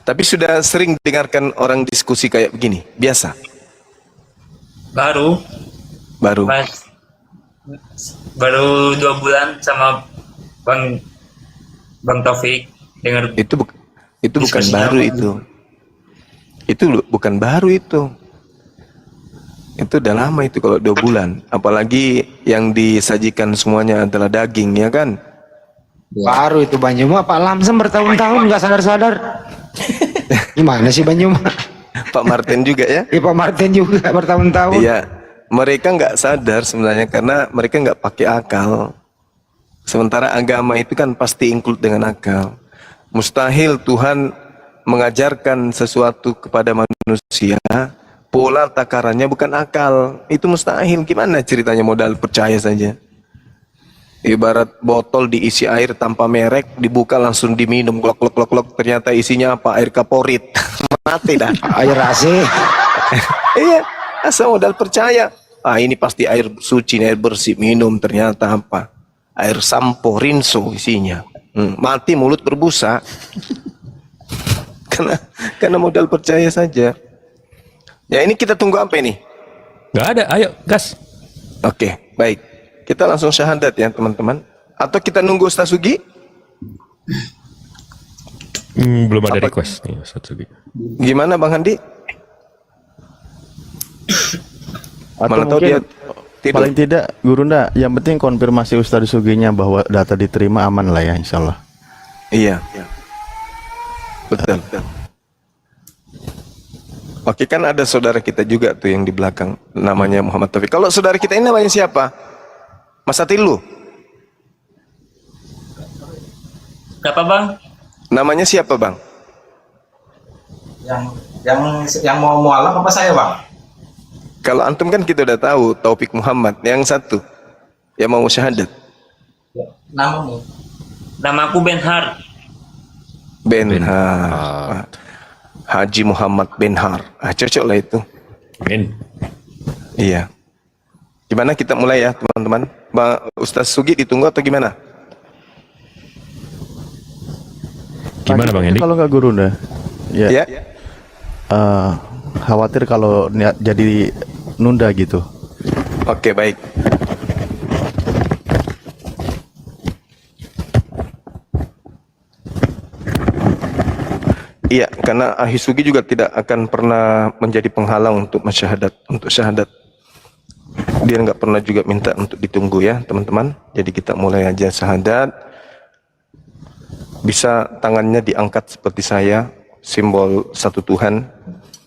Tapi sudah sering dengarkan orang diskusi kayak begini, biasa. Baru Baru. baru 2 bulan sama Bang Taufik dengar Itu bukan diskusinya baru apa? itu. Bukan baru itu. Itu udah lama itu kalau 2 bulan. Apalagi yang disajikan semuanya adalah daging, ya kan? Baru itu Banyuma, Pak Lamsem bertahun-tahun nggak sadar-sadar. Gimana sih Banyuma? Pak Martin juga ya? Iya, Pak Martin juga bertahun-tahun. Iya, mereka nggak sadar sebenarnya karena mereka nggak pakai akal. Sementara agama itu kan pasti include dengan akal. Mustahil Tuhan mengajarkan sesuatu kepada manusia, pola takarannya bukan akal. Itu mustahil. Gimana ceritanya modal percaya saja? Ibarat botol diisi air tanpa merek, dibuka langsung diminum, glok, ternyata isinya apa? Air kaporit. Mati dah. Air AC. Iya, asal modal percaya. Ini pasti air suci, air bersih, minum, ternyata apa? Air sampo, rinso isinya. Mati mulut berbusa. karena modal percaya saja. Ya, ini kita tunggu apa ini? Nggak ada, ayo gas. Oke, baik. Kita langsung syahadat ya teman-teman. Atau kita nunggu Ustaz Sugi? Belum ada Apa? request nih Ustaz Sugi. Gimana Bang Handi? Atau Malah tahu dia mungkin tidur. paling tidak Gurunda, yang penting konfirmasi Ustadz Suginya bahwa data diterima aman lah ya, insya Allah. Iya. Betul. Oke, kan ada saudara kita juga tuh yang di belakang, namanya Muhammad Taufik. Kalau saudara kita ini namanya siapa? Mas Atilu. Siapa Bang? Namanya siapa Bang? Yang mau mualaf apa saya, Bang? Kalau antum kan kita udah tahu Taufik Muhammad. Yang satu yang mau syahadat. Namamu? Namaku Benhar. Benhar. Haji Muhammad Benhar. Cocok lah itu. Amin. Iya. Gimana kita mulai ya teman-teman? Bang Ustaz Sugi ditunggu atau gimana? Gimana Bang Hendi? Kalau nggak Gurunda, ya. Ya. khawatir kalau jadi nunda gitu. Oke, baik. Iya, karena ahli sugi juga tidak akan pernah menjadi penghalang untuk syahadat. Dia nggak pernah juga minta untuk ditunggu ya, teman-teman. Jadi kita mulai aja syahadat. Bisa tangannya diangkat seperti saya, simbol satu Tuhan,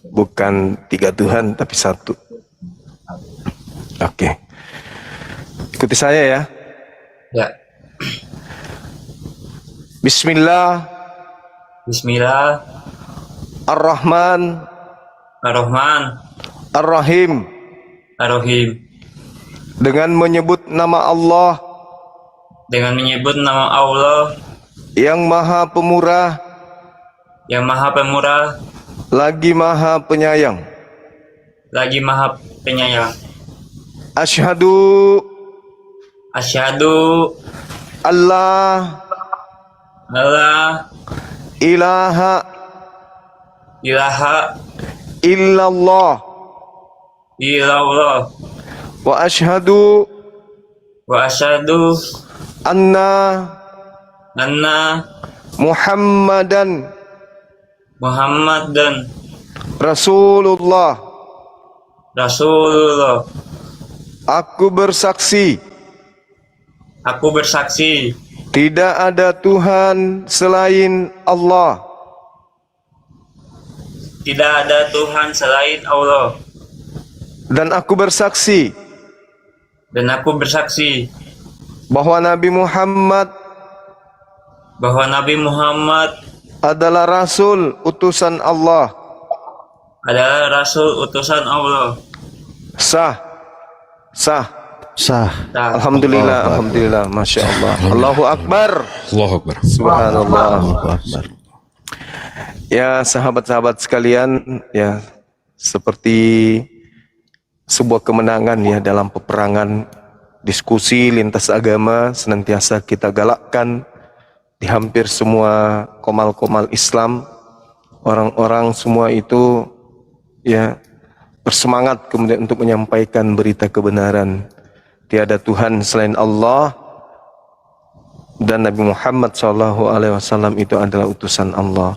bukan 3 Tuhan, tapi 1. Oke. Ikuti saya ya. Ya. Bismillah. Bismillah. Ar-Rahman. Ar-Rahman. Ar-Rahim. Ar-Rahim. Dengan menyebut nama Allah. Dengan menyebut nama Allah. Yang Maha Pemurah. Yang Maha Pemurah. Lagi Maha Penyayang. Lagi Maha Penyayang. Asyhadu. Asyhadu. Allah. Ilaha illallah wa asyhadu anna Muhammadan Rasulullah. Aku bersaksi tidak ada Tuhan selain Allah. Tidak ada Tuhan selain Allah. Dan aku bersaksi bahwa Nabi Muhammad adalah Rasul utusan Allah. Sah. Alhamdulillah, Masya Allah. Allahu Akbar. Subhanallah. Ya, sahabat-sahabat sekalian, ya, seperti sebuah kemenangan ya dalam peperangan, diskusi lintas agama senantiasa kita galakkan di hampir semua komal-komal Islam. Orang-orang semua itu ya bersemangat kemudian untuk menyampaikan berita kebenaran. Tiada Tuhan selain Allah dan Nabi Muhammad SAW itu adalah utusan Allah.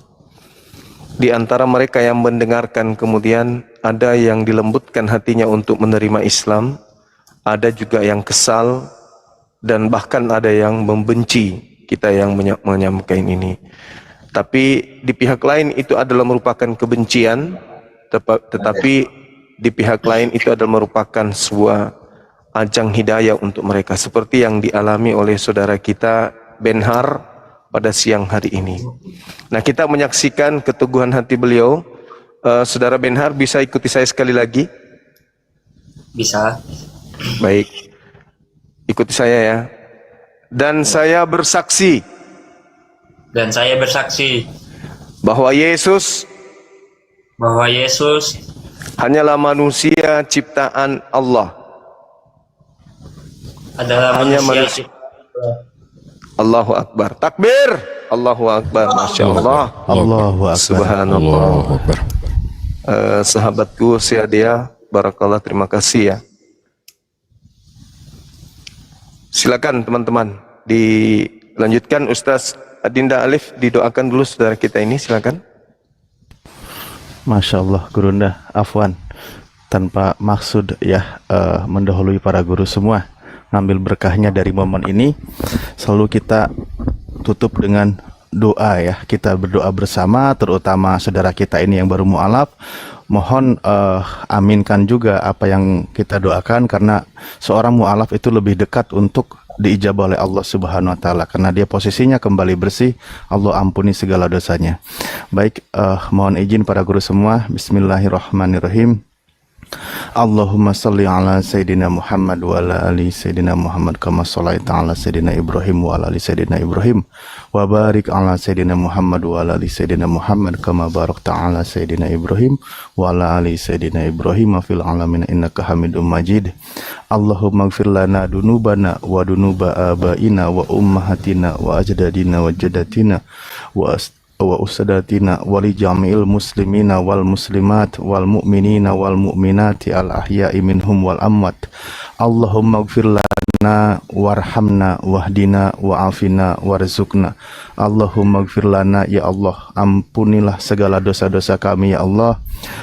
Di antara mereka yang mendengarkan kemudian ada yang dilembutkan hatinya untuk menerima Islam, ada juga yang kesal, dan bahkan ada yang membenci kita yang menyampaikan ini. Tapi di pihak lain itu adalah merupakan kebencian, tetapi di pihak lain itu adalah merupakan sebuah ajang hidayah untuk mereka, seperti yang dialami oleh saudara kita Benhar pada siang hari ini. Nah, kita menyaksikan keteguhan hati beliau. Saudara Benhar, bisa ikuti saya sekali lagi? Bisa. Baik, ikuti saya ya. Dan saya bersaksi bahwa Yesus hanyalah manusia ciptaan Allah. Hanya manusia. Allahu Akbar. Takbir. Allahu Akbar. Masya Allah. Allahu Akbar. Subhanallah. Sahabatku Siadia, barakallah, terima kasih ya. Silakan teman-teman, dilanjutkan. Ustaz Adinda Alif, didoakan dulu saudara kita ini, silakan. Masya Allah, Gurunda, afwan, tanpa maksud ya mendahului para guru semua, ngambil berkahnya dari momen ini. Selalu kita tutup dengan doa ya, kita berdoa bersama, terutama saudara kita ini yang baru mu'alaf. Mohon aminkan juga apa yang kita doakan, karena seorang mu'alaf itu lebih dekat untuk diijabah oleh Allah Subhanahu wa taala, karena dia posisinya kembali bersih, Allah ampuni segala dosanya. Baik, mohon izin para guru semua. Bismillahirrahmanirrahim. Allahumma salli ala Sayyidina Muhammad wa ala ali Sayyidina Muhammad kama sallaita ala Sayyidina Ibrahim wa ala ali Sayyidina Ibrahim wa barik ala Sayyidina Muhammad wa ala ali Sayyidina Muhammad kama barakta ala Sayyidina Ibrahim wa ala ali Sayyidina Ibrahim fil alamin innaka Hamidum Majid. Allahumma ighfir lana dunubana wa dunuba abaina wa ummahatina wa ajdadina wa jaddatina wa wa usadatina wa li jami'il muslimina wal muslimat wal mu'minina wal mu'minati al ahya'i minhum wal amwat. Allahumma ighfir lana warhamna wahdina wa'afina warzuqna. Allahumma ighfir lana, ya Allah, ampunilah segala dosa-dosa kami ya Allah,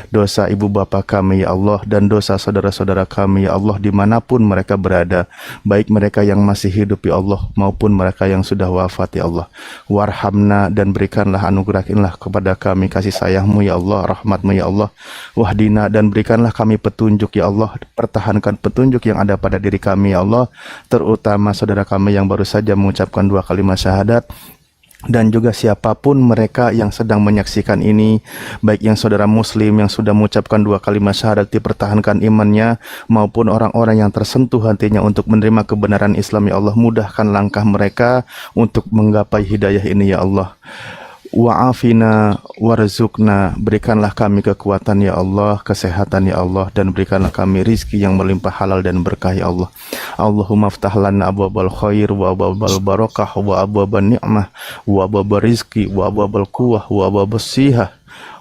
dosa ibu bapa kami ya Allah, dan dosa saudara-saudara kami ya Allah dimanapun mereka berada, baik mereka yang masih hidup ya Allah maupun mereka yang sudah wafat ya Allah. Warhamna, dan berikanlah anugerahkanlah kepada kami kasih sayangmu ya Allah, rahmatmu ya Allah. Wahdina, dan berikanlah kami petunjuk ya Allah, pertahankan petunjuk yang ada pada diri kami ya Allah, terutama saudara kami yang baru saja mengucapkan 2 kalimat syahadat, dan juga siapapun mereka yang sedang menyaksikan ini, baik yang saudara muslim yang sudah mengucapkan 2 kalimat syahadat dipertahankan imannya, maupun orang-orang yang tersentuh hatinya untuk menerima kebenaran Islam ya Allah, mudahkan langkah mereka untuk menggapai hidayah ini ya Allah. Wa'afina warzuqna, berikanlah kami kekuatan ya Allah, kesehatan ya Allah, dan berikanlah kami rizki yang melimpah halal dan berkah ya Allah. Allahumma ftah lana abwabal khair wa abwabal barakah wa abwabal ni'mah wa abwabal rizki wa abwabal quwwah wa abwabal sihah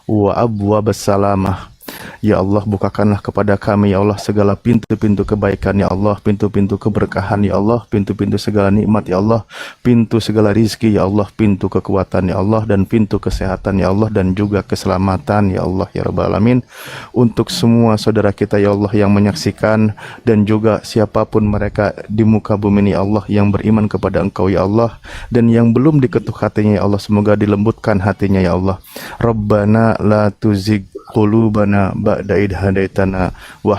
wa abwabal salamah. Ya Allah, bukakanlah kepada kami ya Allah segala pintu-pintu kebaikan ya Allah, pintu-pintu keberkahan ya Allah, pintu-pintu segala nikmat ya Allah, pintu segala rizki ya Allah, pintu kekuatan ya Allah, dan pintu kesehatan ya Allah, dan juga keselamatan ya Allah ya Rabbal Alamin. Untuk semua saudara kita ya Allah yang menyaksikan, dan juga siapapun mereka di muka bumi ini ya Allah yang beriman kepada Engkau ya Allah, dan yang belum diketuk hatinya ya Allah, semoga dilembutkan hatinya ya Allah. Rabbana la tuzigh qulubana ba'da idh hadaitana wa